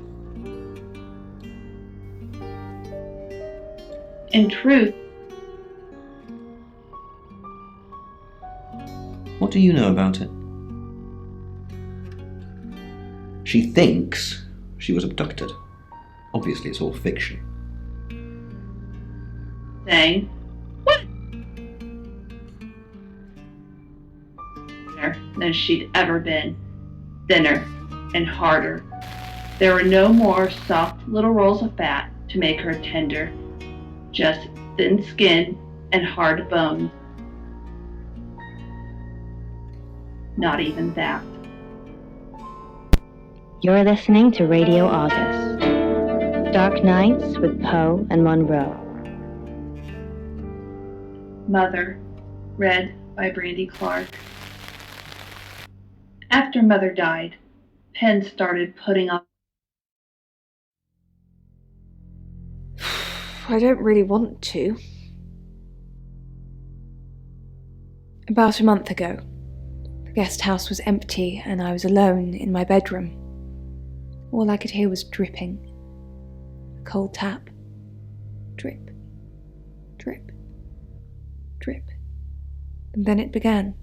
in truth. What do you know about it? She thinks she was abducted. Obviously, it's all fiction. Saying, what? Thinner than she'd ever been. Thinner and harder. There were no more soft little rolls of fat to make her tender, just thin skin and hard bones Not even that. You're listening to Radio August. Dark Nights with Poe and Monroe. Mother, read by Brandy Clark. After Mother died, Penn started putting on. I don't really want to. About a month ago, the guest house was empty and I was alone in my bedroom. All I could hear was dripping. A cold tap. Drip. Drip. Drip. And then it began.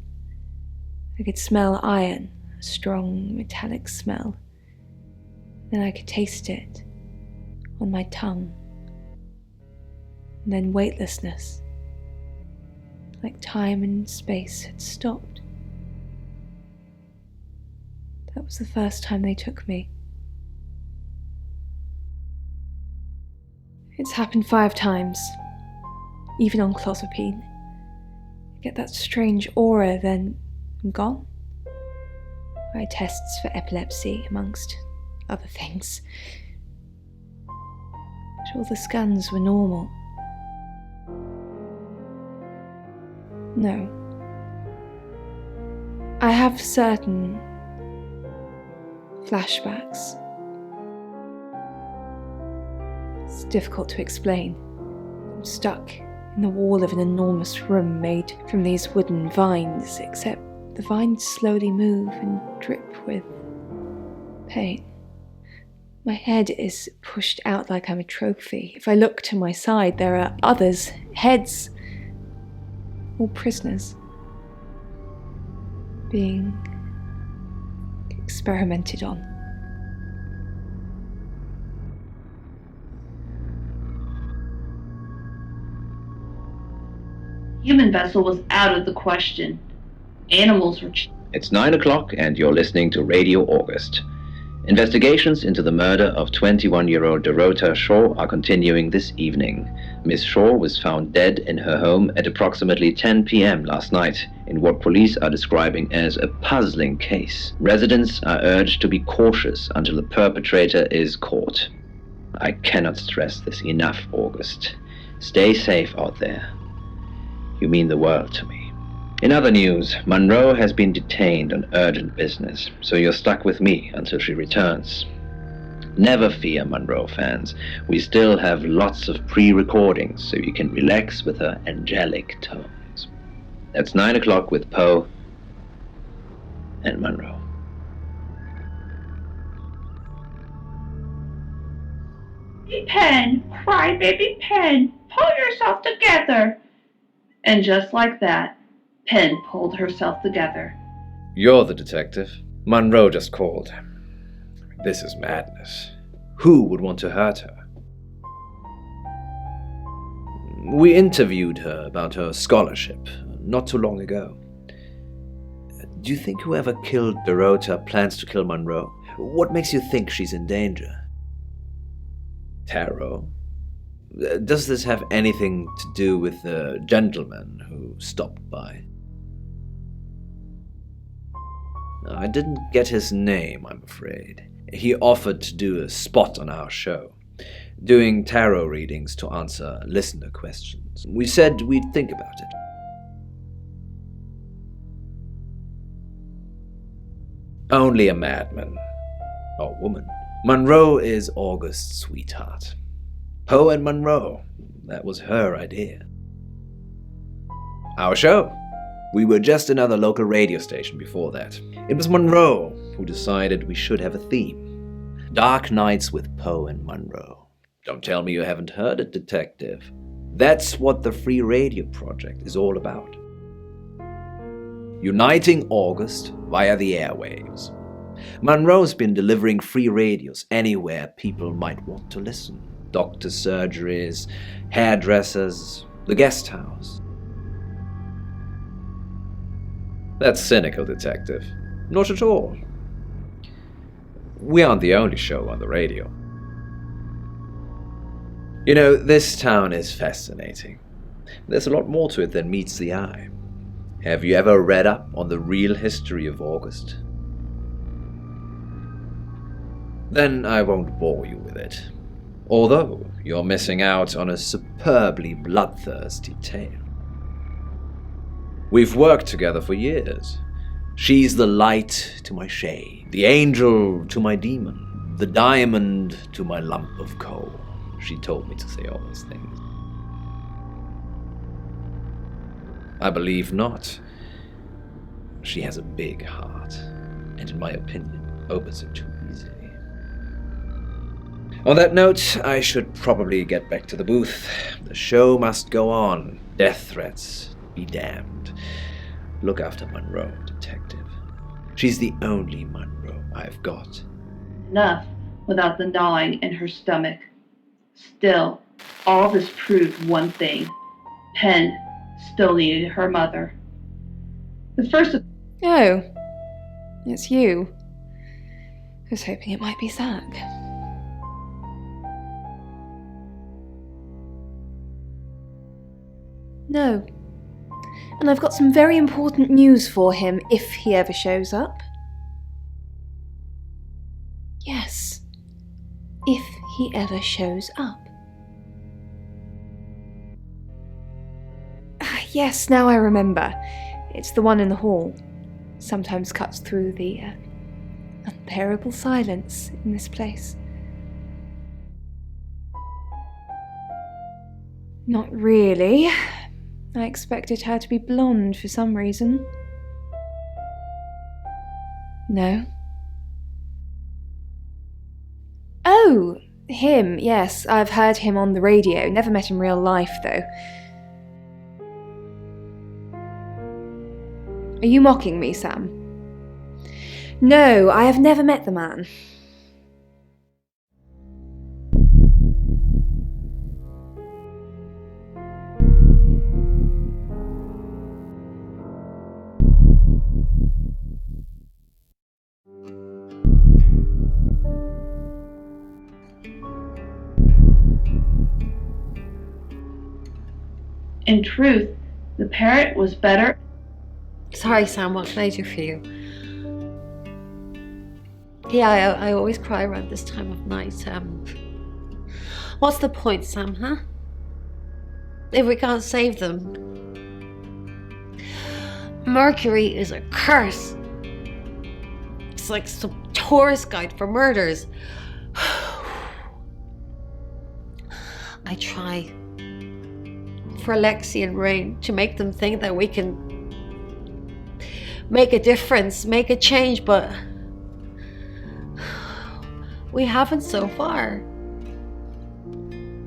I could smell iron, a strong metallic smell. Then I could taste it on my tongue. And then weightlessness, like time and space had stopped. That was the first time they took me. It's happened 5 times, even on clozapine. I get that strange aura, then I'm gone. I had tests for epilepsy, amongst other things. But all the scans were normal. No. I have certain flashbacks. It's difficult to explain. I'm stuck in the wall of an enormous room made from these wooden vines, except the vines slowly move and drip with pain. My head is pushed out like I'm a trophy. If I look to my side, there are others, heads, all prisoners, being experimented on. Human vessel was out of the question. Animals were. It's 9 o'clock and you're listening to Radio August. Investigations into the murder of 21-year-old Dorota Shaw are continuing this evening. Miss Shaw was found dead in her home at approximately 10 p.m. last night in what police are describing as a puzzling case. Residents are urged to be cautious until the perpetrator is caught. I cannot stress this enough, August. Stay safe out there. You mean the world to me. In other news, Monroe has been detained on urgent business, so you're stuck with me until she returns. Never fear, Monroe fans. We still have lots of pre-recordings, so you can relax with her angelic tones. That's 9 o'clock with Poe and Monroe. Penn, crybaby Penn, pull yourself together. And just like that, Penn pulled herself together. You're the detective. Monroe just called. This is madness. Who would want to hurt her? We interviewed her about her scholarship not too long ago. Do you think whoever killed Dorota plans to kill Monroe? What makes you think she's in danger? Tarot? Does this have anything to do with the gentleman who stopped by? I didn't get his name, I'm afraid. He offered to do a spot on our show, doing tarot readings to answer listener questions. We said we'd think about it. Only a madman. Or woman. Monroe is August's sweetheart. Poe and Monroe. That was her idea. Our show. We were just another local radio station before that. It was Monroe who decided we should have a theme. Dark Nights with Poe and Monroe. Don't tell me you haven't heard it, detective. That's what the Free Radio Project is all about. Uniting August via the airwaves. Monroe's been delivering free radios anywhere people might want to listen. Doctor surgeries, hairdressers, the guest house. That's cynical, detective. Not at all. We aren't the only show on the radio. You know, this town is fascinating. There's a lot more to it than meets the eye. Have you ever read up on the real history of August? Then I won't bore you with it. Although you're missing out on a superbly bloodthirsty tale. We've worked together for years. She's the light to my shade, the angel to my demon, the diamond to my lump of coal. She told me to say all those things. I believe not. She has a big heart, and in my opinion, opens it too easily. On that note, I should probably get back to the booth. The show must go on. Death threats be damned. Look after Monroe, detective. She's the only Monroe I've got. Enough without the gnawing in her stomach. Still, all this proved one thing. Penn still needed her mother. The first of... Oh, it's you. I was hoping it might be Zach. No. And I've got some very important news for him if he ever shows up. Yes. If he ever shows up. Yes, now I remember. It's the one in the hall. Sometimes cuts through the unbearable silence in this place. Not really. I expected her to be blonde for some reason. No. Oh, him, yes. I've heard him on the radio. Never met in real life, though. Are you mocking me, Sam? No, I have never met the man. In truth, the parrot was better. Sorry, Sam, what can I do for you? Yeah, I always cry around this time of night. What's the point, Sam, huh? If we can't save them. Mercury is a curse. It's like some tourist guide for murders. I try for Lexi and Rain to make them think that we can make a difference, make a change, but we haven't so far.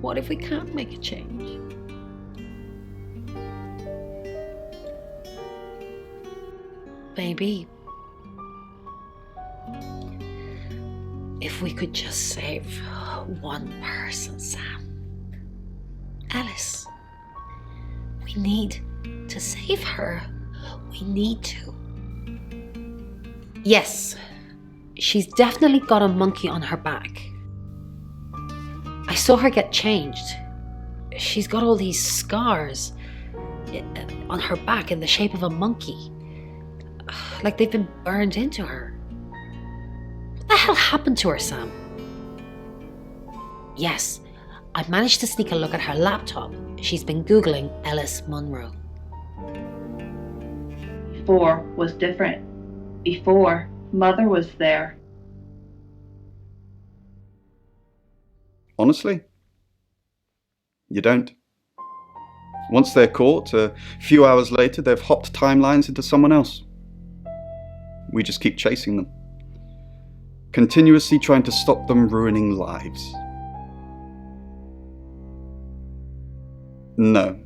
What if we can't make a change? Maybe if we could just save one person, Sam. Alice. We need to save her. We need to. Yes, she's definitely got a monkey on her back. I saw her get changed. She's got all these scars on her back in the shape of a monkey. Like they've been burned into her. What the hell happened to her, Sam? Yes, I managed to sneak a look at her laptop. She's been Googling Ellis Monroe. Before was different. Before, Mother was there. Honestly, you don't. Once they're caught, a few hours later, they've hopped timelines into someone else. We just keep chasing them, continuously trying to stop them ruining lives. No,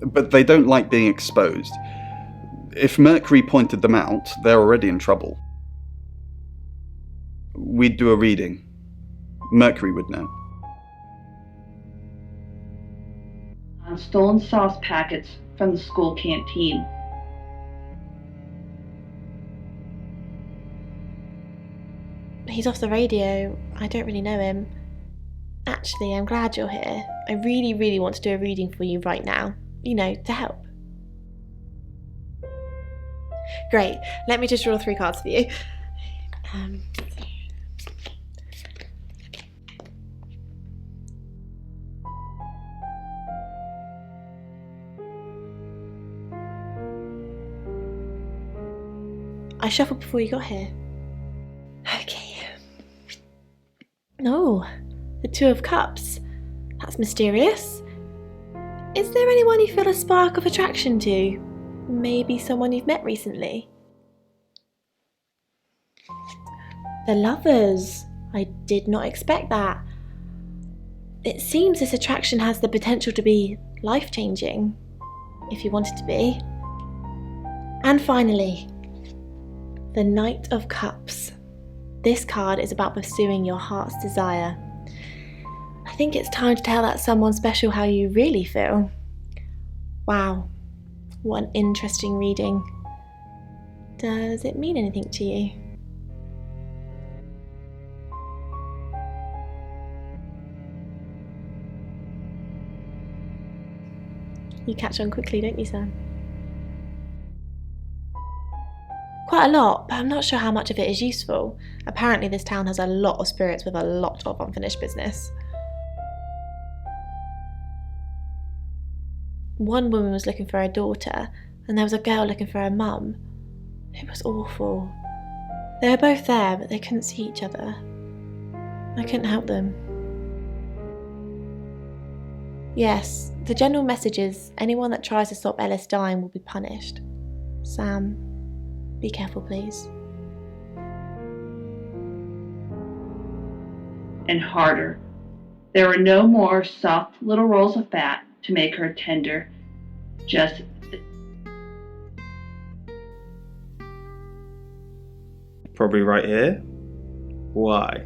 but they don't like being exposed. If Mercury pointed them out, they're already in trouble. We'd do a reading. Mercury would know. On stolen sauce packets from the school canteen. He's off the radio. I don't really know him. Actually, I'm glad you're here. I really, really want to do a reading for you right now. You know, to help. Great. Let me just draw 3 cards for you. I shuffled before you got here. Okay. Oh, the 2 of Cups. That's mysterious. Is there anyone you feel a spark of attraction to? Maybe someone you've met recently? The Lovers. I did not expect that. It seems this attraction has the potential to be life-changing, if you want it to be. And finally, the Knight of Cups. This card is about pursuing your heart's desire. I think it's time to tell that someone special how you really feel. Wow, what an interesting reading. Does it mean anything to you? You catch on quickly, don't you, Sam? Quite a lot, but I'm not sure how much of it is useful. Apparently this town has a lot of spirits with a lot of unfinished business. One woman was looking for her daughter, and there was a girl looking for her mum. It was awful. They were both there, but they couldn't see each other. I couldn't help them. Yes, the general message is anyone that tries to stop Ellis dying will be punished. Sam, be careful, please. And harder. There were no more soft little rolls of fat to make her tender. Just Probably right here. Why?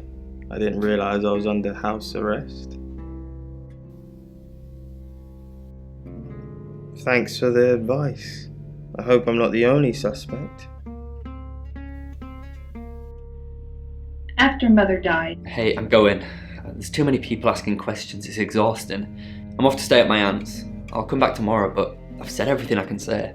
I didn't realise I was under house arrest. Thanks for the advice. I hope I'm not the only suspect. after Mother died. Hey, I'm going. There's too many people asking questions, it's exhausting. I'm off to stay at my aunt's. I'll come back tomorrow, but I've said everything I can say.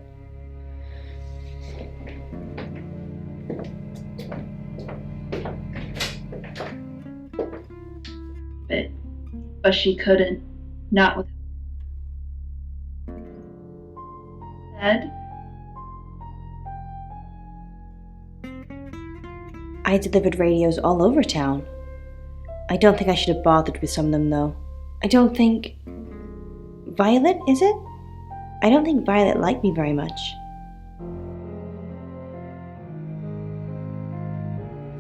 But she couldn't. Not with Dad. I delivered radios all over town. I don't think I should have bothered with some of them, though. I don't think... Violet, is it? I don't think Violet liked me very much.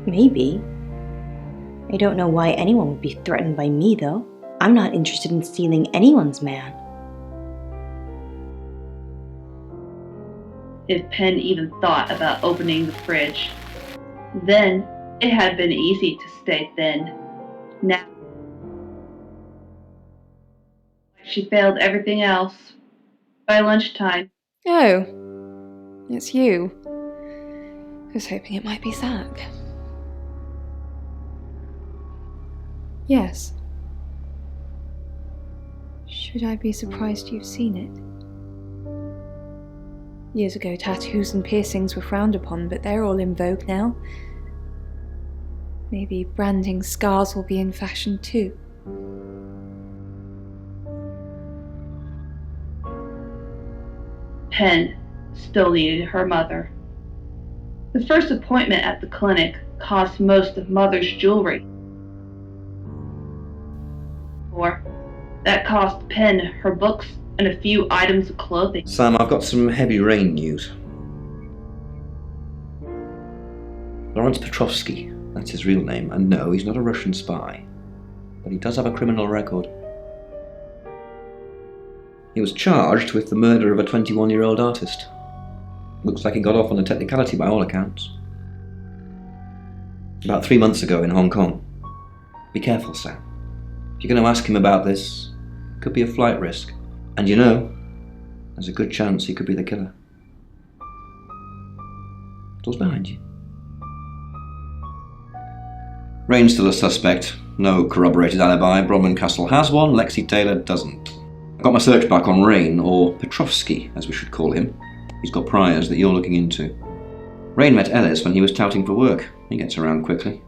Maybe. I don't know why anyone would be threatened by me, though. I'm not interested in stealing anyone's man. If Penn even thought about opening the fridge, then it had been easy to stay thin. Now, she failed everything else. By lunchtime. Oh, it's you. I was hoping it might be Zach. Yes. Should I be surprised you've seen it? Years ago, tattoos and piercings were frowned upon, but they're all in vogue now. Maybe branding scars will be in fashion too. Penn still needed her mother. The first appointment at the clinic cost most of Mother's jewelry. Or that cost Penn her books and a few items of clothing. Sam, I've got some heavy rain news. Lawrence Petrovsky, that's his real name, and no, he's not a Russian spy. But he does have a criminal record. He was charged with the murder of a 21-year-old artist. Looks like he got off on a technicality by all accounts. About 3 months ago in Hong Kong. Be careful, Sam. If you're going to ask him about this, it could be a flight risk. And you know, there's a good chance he could be the killer. Door's behind you. Rain's still a suspect. No corroborated alibi. Bronwyn Castle has one, Lexi Taylor doesn't. I got my search back on Rain, or Petrovsky, as we should call him. He's got priors that you're looking into. Rain met Ellis when he was touting for work. He gets around quickly.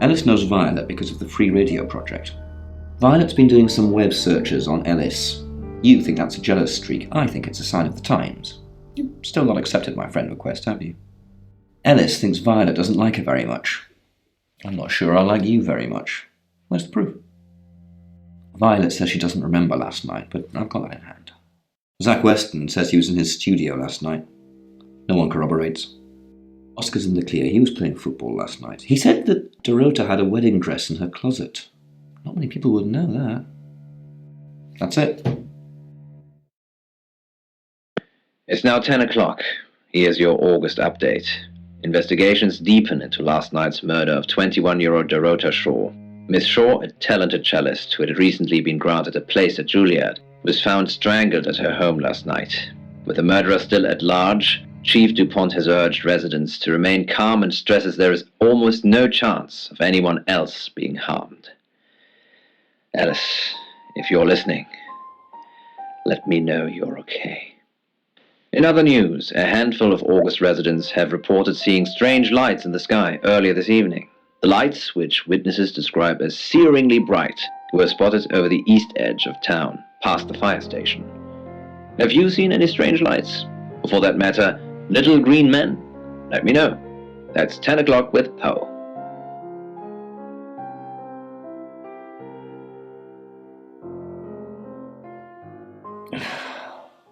Ellis knows Violet because of the free radio project. Violet's been doing some web searches on Ellis. You think that's a jealous streak. I think it's a sign of the times. You've still not accepted my friend request, have you? Ellis thinks Violet doesn't like her very much. I'm not sure I like you very much. Where's the proof? Violet says she doesn't remember last night, but I've got that in hand. Zach Weston says he was in his studio last night. No one corroborates. Oscar's in the clear. He was playing football last night. He said that Dorota had a wedding dress in her closet. Not many people would know that. That's it. It's now 10 o'clock. Here's your August update. Investigations deepen into last night's murder of 21-year-old Dorota Shaw. Miss Shaw, a talented cellist who had recently been granted a place at Juilliard, was found strangled at her home last night. With the murderer still at large, Chief DuPont has urged residents to remain calm and stresses there is almost no chance of anyone else being harmed. Alice, if you're listening, let me know you're okay. In other news, a handful of August residents have reported seeing strange lights in the sky earlier this evening. The lights, which witnesses describe as searingly bright, were spotted over the east edge of town, past the fire station. Have you seen any strange lights? Or for that matter, little green men? Let me know. That's 10 o'clock with Poe.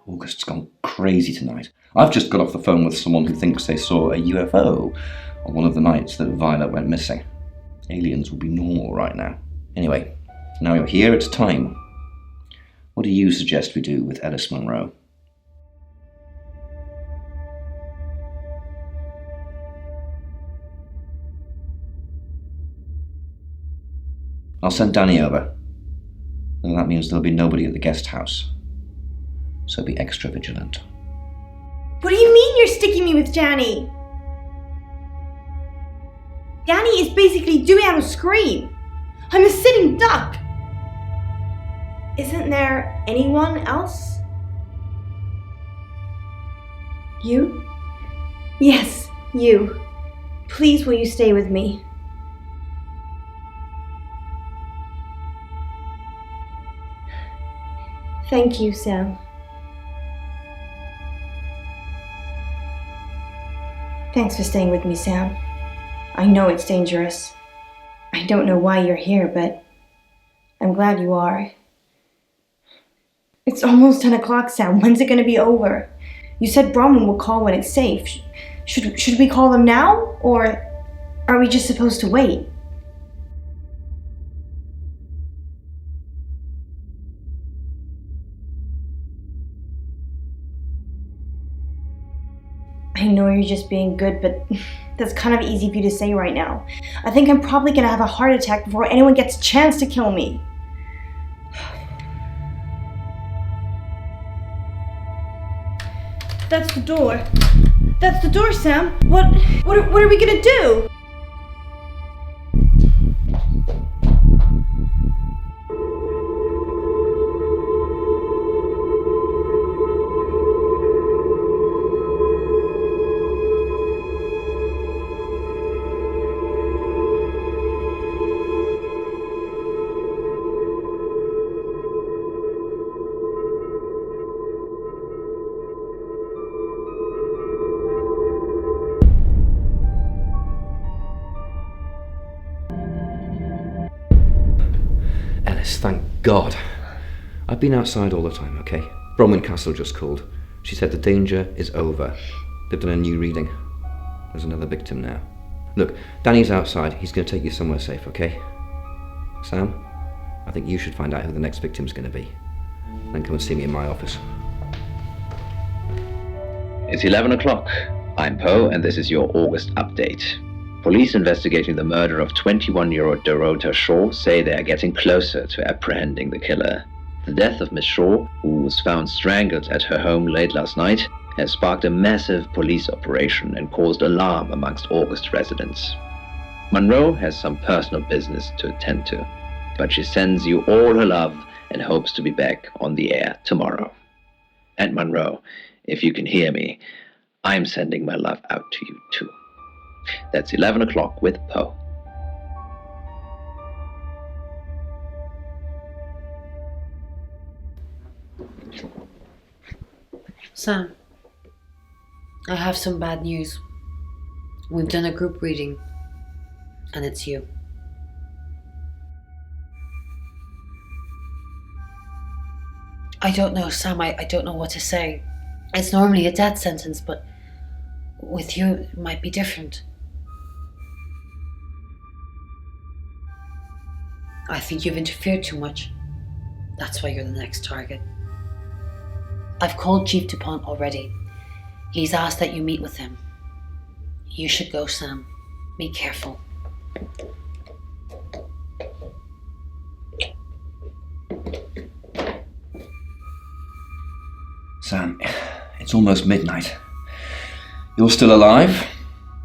August's gone crazy tonight. I've just got off the phone with someone who thinks they saw a UFO on one of the nights that Violet went missing. Aliens would be normal right now. Anyway, now you're here, it's time. What do you suggest we do with Ellis Monroe? I'll send Danny over. And that means there'll be nobody at the guest house. So be extra vigilant. What do you mean you're sticking me with Danny? Danny is basically doing out a scream. I'm a sitting duck. Isn't there anyone else? You? Yes, you. Please will you stay with me? Thank you, Sam. Thanks for staying with me, Sam. I know it's dangerous. I don't know why you're here, but I'm glad you are. It's almost 10 o'clock, Sam. When's it going to be over? You said Bronwyn will call when it's safe. Should we call them now? Or are we just supposed to wait? I know you're just being good, but that's kind of easy for you to say right now. I think I'm probably gonna have a heart attack before anyone gets a chance to kill me. That's the door. That's the door, Sam. What are we gonna do? Thank God. I've been outside all the time, okay? Bronwyn Castle just called. She said the danger is over. They've done a new reading. There's another victim now. Look, Danny's outside. He's going to take you somewhere safe, okay? Sam, I think you should find out who the next victim's going to be. Then come and see me in my office. It's 11 o'clock. I'm Poe, and this is your August update. Police investigating the murder of 21-year-old Dorota Shaw say they are getting closer to apprehending the killer. The death of Miss Shaw, who was found strangled at her home late last night, has sparked a massive police operation and caused alarm amongst August residents. Monroe has some personal business to attend to, but she sends you all her love and hopes to be back on the air tomorrow. And Monroe, if you can hear me, I'm sending my love out to you too. That's 11 o'clock with Poe. Sam, I have some bad news. We've done a group reading, and it's you. I don't know, Sam, I don't know what to say. It's normally a death sentence, but with you, it might be different. I think you've interfered too much. That's why you're the next target. I've called Chief DuPont already. He's asked that you meet with him. You should go, Sam. Be careful. Sam, it's almost midnight. You're still alive.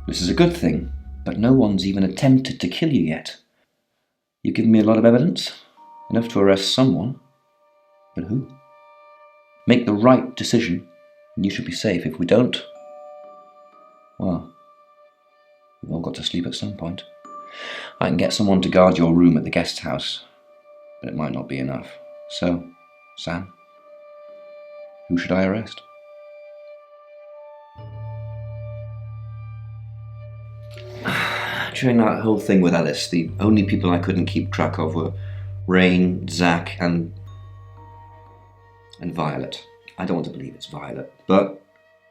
This is a good thing, but no one's even attempted to kill you yet. You've given me a lot of evidence, enough to arrest someone. But who? Make the right decision, and you should be safe. If we don't, well, we've all got to sleep at some point. I can get someone to guard your room at the guest house, but it might not be enough. So, Sam, who should I arrest? During that whole thing with Alice, the only people I couldn't keep track of were Rain, Zach, and Violet. I don't want to believe it's Violet, but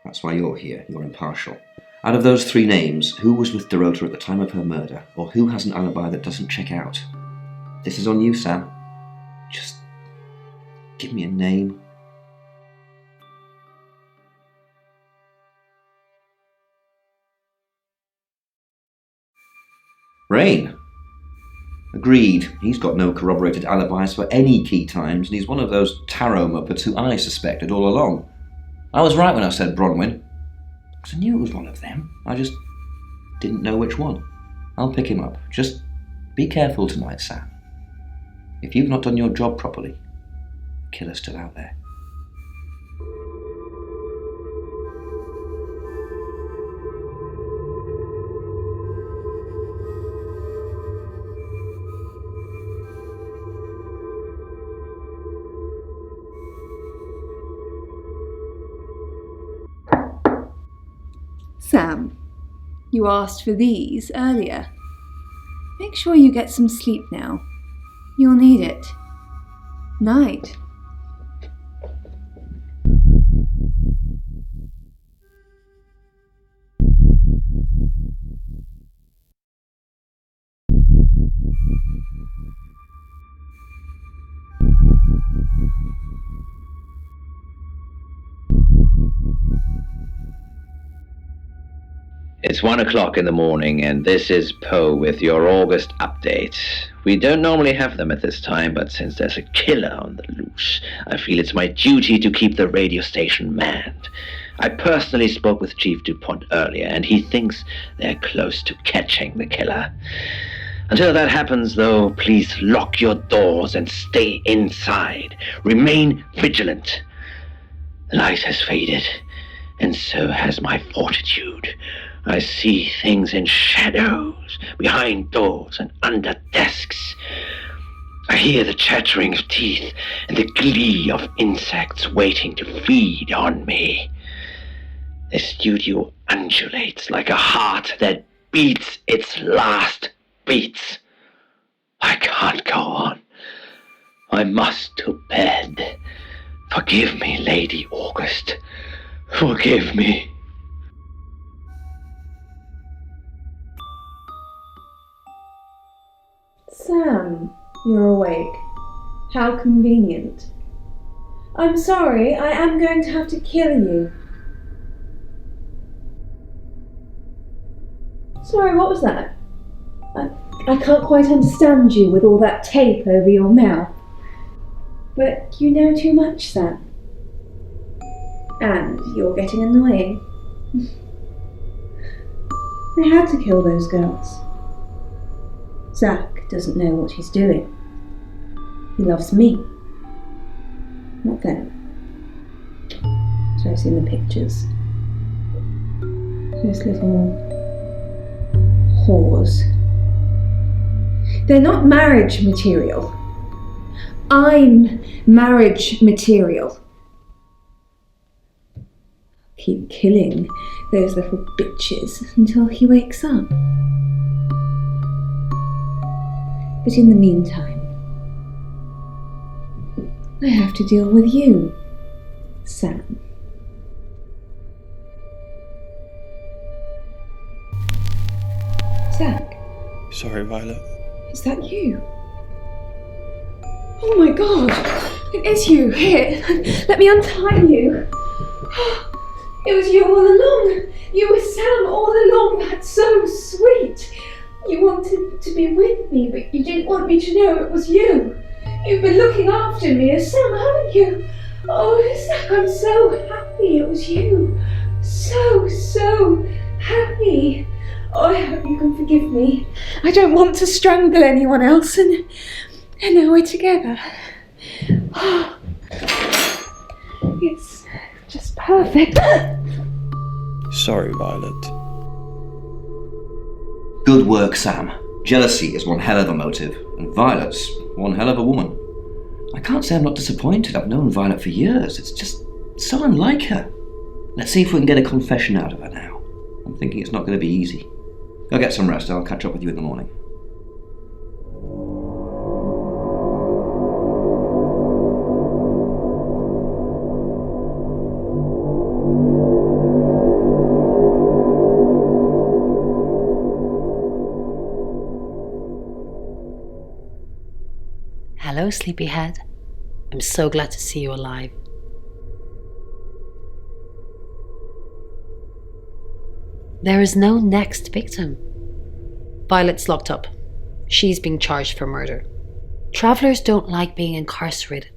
that's why you're here. You're impartial. Out of those three names, who was with Dorota at the time of her murder, or who has an alibi that doesn't check out? This is on you, Sam. Just give me a name. Rain. Agreed. He's got no corroborated alibis for any key times, and he's one of those tarot muppets who I suspected all along. I was right when I said Bronwyn, because I knew it was one of them. I just didn't know which one. I'll pick him up. Just be careful tonight, Sam. If you've not done your job properly, the killer's still out there. Sam, you asked for these earlier. Make sure you get some sleep now. You'll need it. Night. It's 1 o'clock in the morning, and this is Poe with your August update. We don't normally have them at this time, but since there's a killer on the loose, I feel it's my duty to keep the radio station manned. I personally spoke with Chief DuPont earlier, and he thinks they're close to catching the killer. Until that happens, though, please lock your doors and stay inside. Remain vigilant. The light has faded, and so has my fortitude. I see things in shadows, behind doors and under desks. I hear the chattering of teeth and the glee of insects waiting to feed on me. The studio undulates like a heart that beats its last beats. I can't go on. I must to bed. Forgive me, Lady August. Forgive me. Sam, you're awake. How convenient. I'm sorry, I am going to have to kill you. Sorry, what was that? I can't quite understand you with all that tape over your mouth. But you know too much, Sam. And you're getting annoying. I had to kill those girls. Zach doesn't know what he's doing. He loves me, not them. So I've seen the pictures. Those little whores. They're not marriage material. I'm marriage material. Keep killing those little bitches until he wakes up. But in the meantime, I have to deal with you, Sam. Zach, Sorry, Violet. is that you? Oh my god, it is you. Here, let me untie you. It was you all along. You were Sam all along. That's so sweet. You wanted to be with me, but you didn't want me to know it was you. You've been looking after me as Sam, haven't you? Oh, Zach, I'm so happy it was you. So happy. Oh, I hope you can forgive me. I don't want to strangle anyone else, and now we're together. It's just perfect. Sorry, Violet. Good work, Sam. Jealousy is one hell of a motive, and Violet's one hell of a woman. I can't say I'm not disappointed. I've known Violet for years. It's just so unlike her. Let's see if we can get a confession out of her now. I'm thinking it's not going to be easy. Go get some rest. I'll catch up with you in the morning. Hello, sleepyhead. I'm so glad to see you alive. There is no next victim. Violet's locked up. She's being charged for murder. Travellers don't like being incarcerated,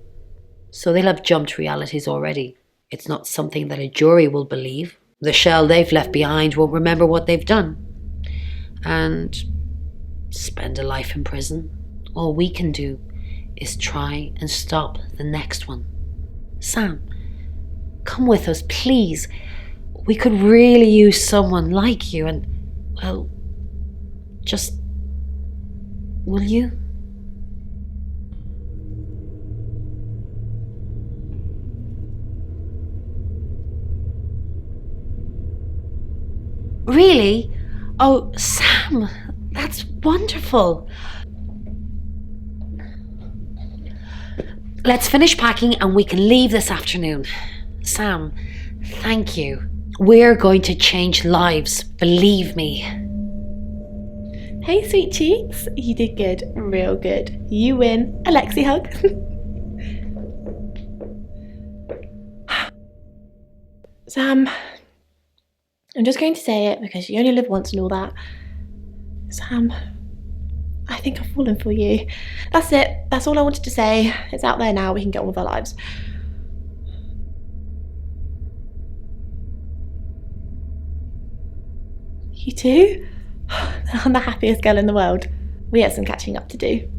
so they'll have jumped realities already. It's not something that a jury will believe. The shell they've left behind won't remember what they've done. And spend a life in prison. All we can do is try and stop the next one. Sam, come with us, please. We could really use someone like you and, well, just... will you? Really? Oh, Sam, that's wonderful. Let's finish packing and we can leave this afternoon. Sam, thank you. We're going to change lives, believe me. Hey, sweet cheeks. You did good. Real good. You win. Alexi hug. Sam, I'm just going to say it because you only live once and all that. Sam, I think I've fallen for you. That's it. That's all I wanted to say. It's out there now. We can get on with our lives. You too? I'm the happiest girl in the world. We have some catching up to do.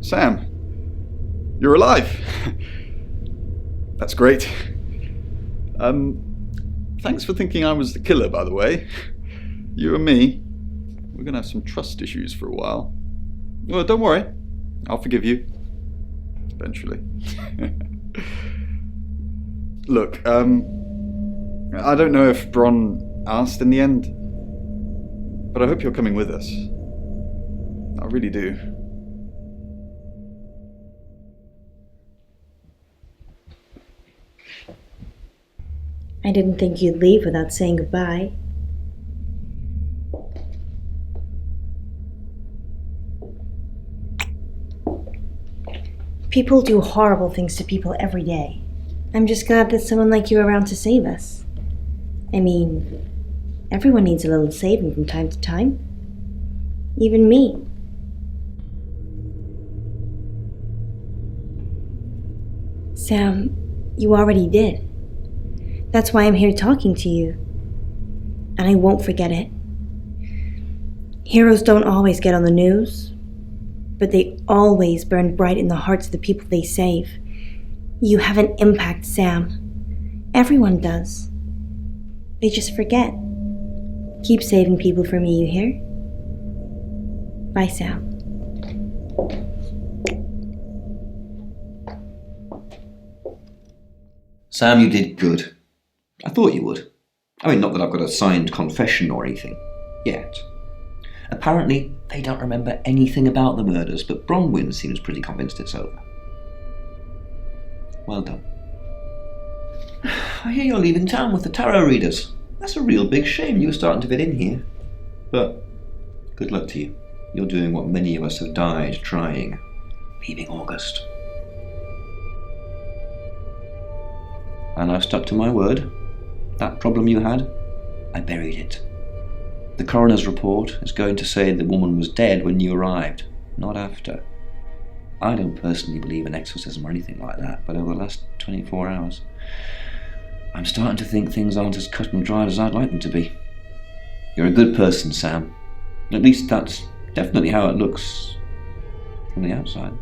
Sam, you're alive. That's great. Thanks for thinking I was the killer, by the way. You and me, we're gonna have some trust issues for a while. Well, don't worry. I'll forgive you. Eventually. Look, I don't know if Bron asked in the end, but I hope you're coming with us. I really do. I didn't think you'd leave without saying goodbye. People do horrible things to people every day. I'm just glad there's someone like you around to save us. I mean, everyone needs a little saving from time to time. Even me. Sam, you already did. That's why I'm here talking to you. And I won't forget it. Heroes don't always get on the news, but they always burn bright in the hearts of the people they save. You have an impact, Sam. Everyone does. They just forget. Keep saving people for me, you hear? Bye, Sam. Sam, you did good. I thought you would. I mean, not that I've got a signed confession or anything. Yet. Apparently, they don't remember anything about the murders, but Bronwyn seems pretty convinced it's over. Well done. I hear you're leaving town with the tarot readers. That's a real big shame you were starting to fit in here. But good luck to you. You're doing what many of us have died trying. Leaving August. And I've stuck to my word. That problem you had, I buried it. The coroner's report is going to say the woman was dead when you arrived, not after. I don't personally believe in exorcism or anything like that, but over the last 24 hours, I'm starting to think things aren't as cut and dried as I'd like them to be. You're a good person, Sam. At least that's definitely how it looks from the outside.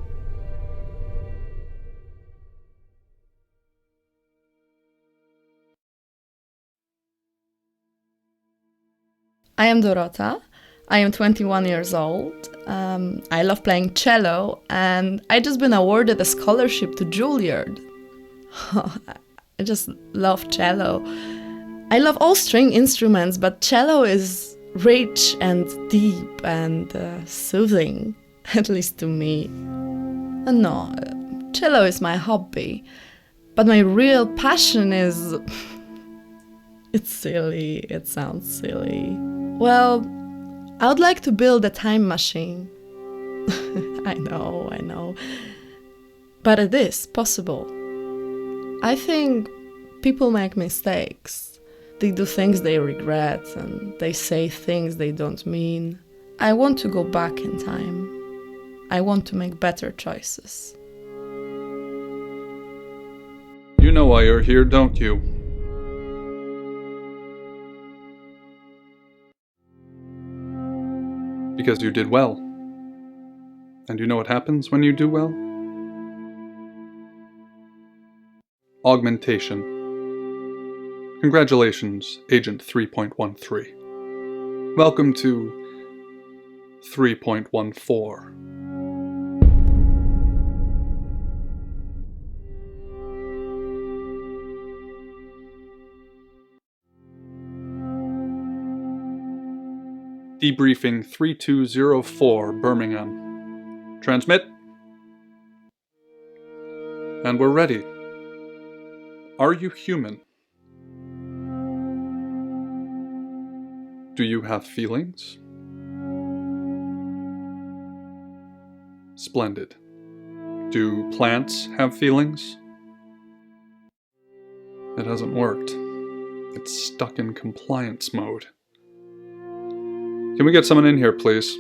I am Dorota. I am 21 years old. I love playing cello, and I just been awarded a scholarship to Juilliard. I just love cello. I love all string instruments, but cello is rich and deep and soothing, at least to me. No, cello is my hobby, but my real passion is... It's silly, it sounds silly. Well, I would like to build a time machine. I know. But it is possible. I think people make mistakes. They do things they regret and they say things they don't mean. I want to go back in time. I want to make better choices. You know why you're here, don't you? Because you did well. And you know what happens when you do well? Augmentation. Congratulations, Agent 3.13. Welcome to 3.14. Debriefing 3204 Birmingham. Transmit. And we're ready. Are you human? Do you have feelings? Splendid. Do plants have feelings? It hasn't worked. It's stuck in compliance mode. Can we get someone in here, please?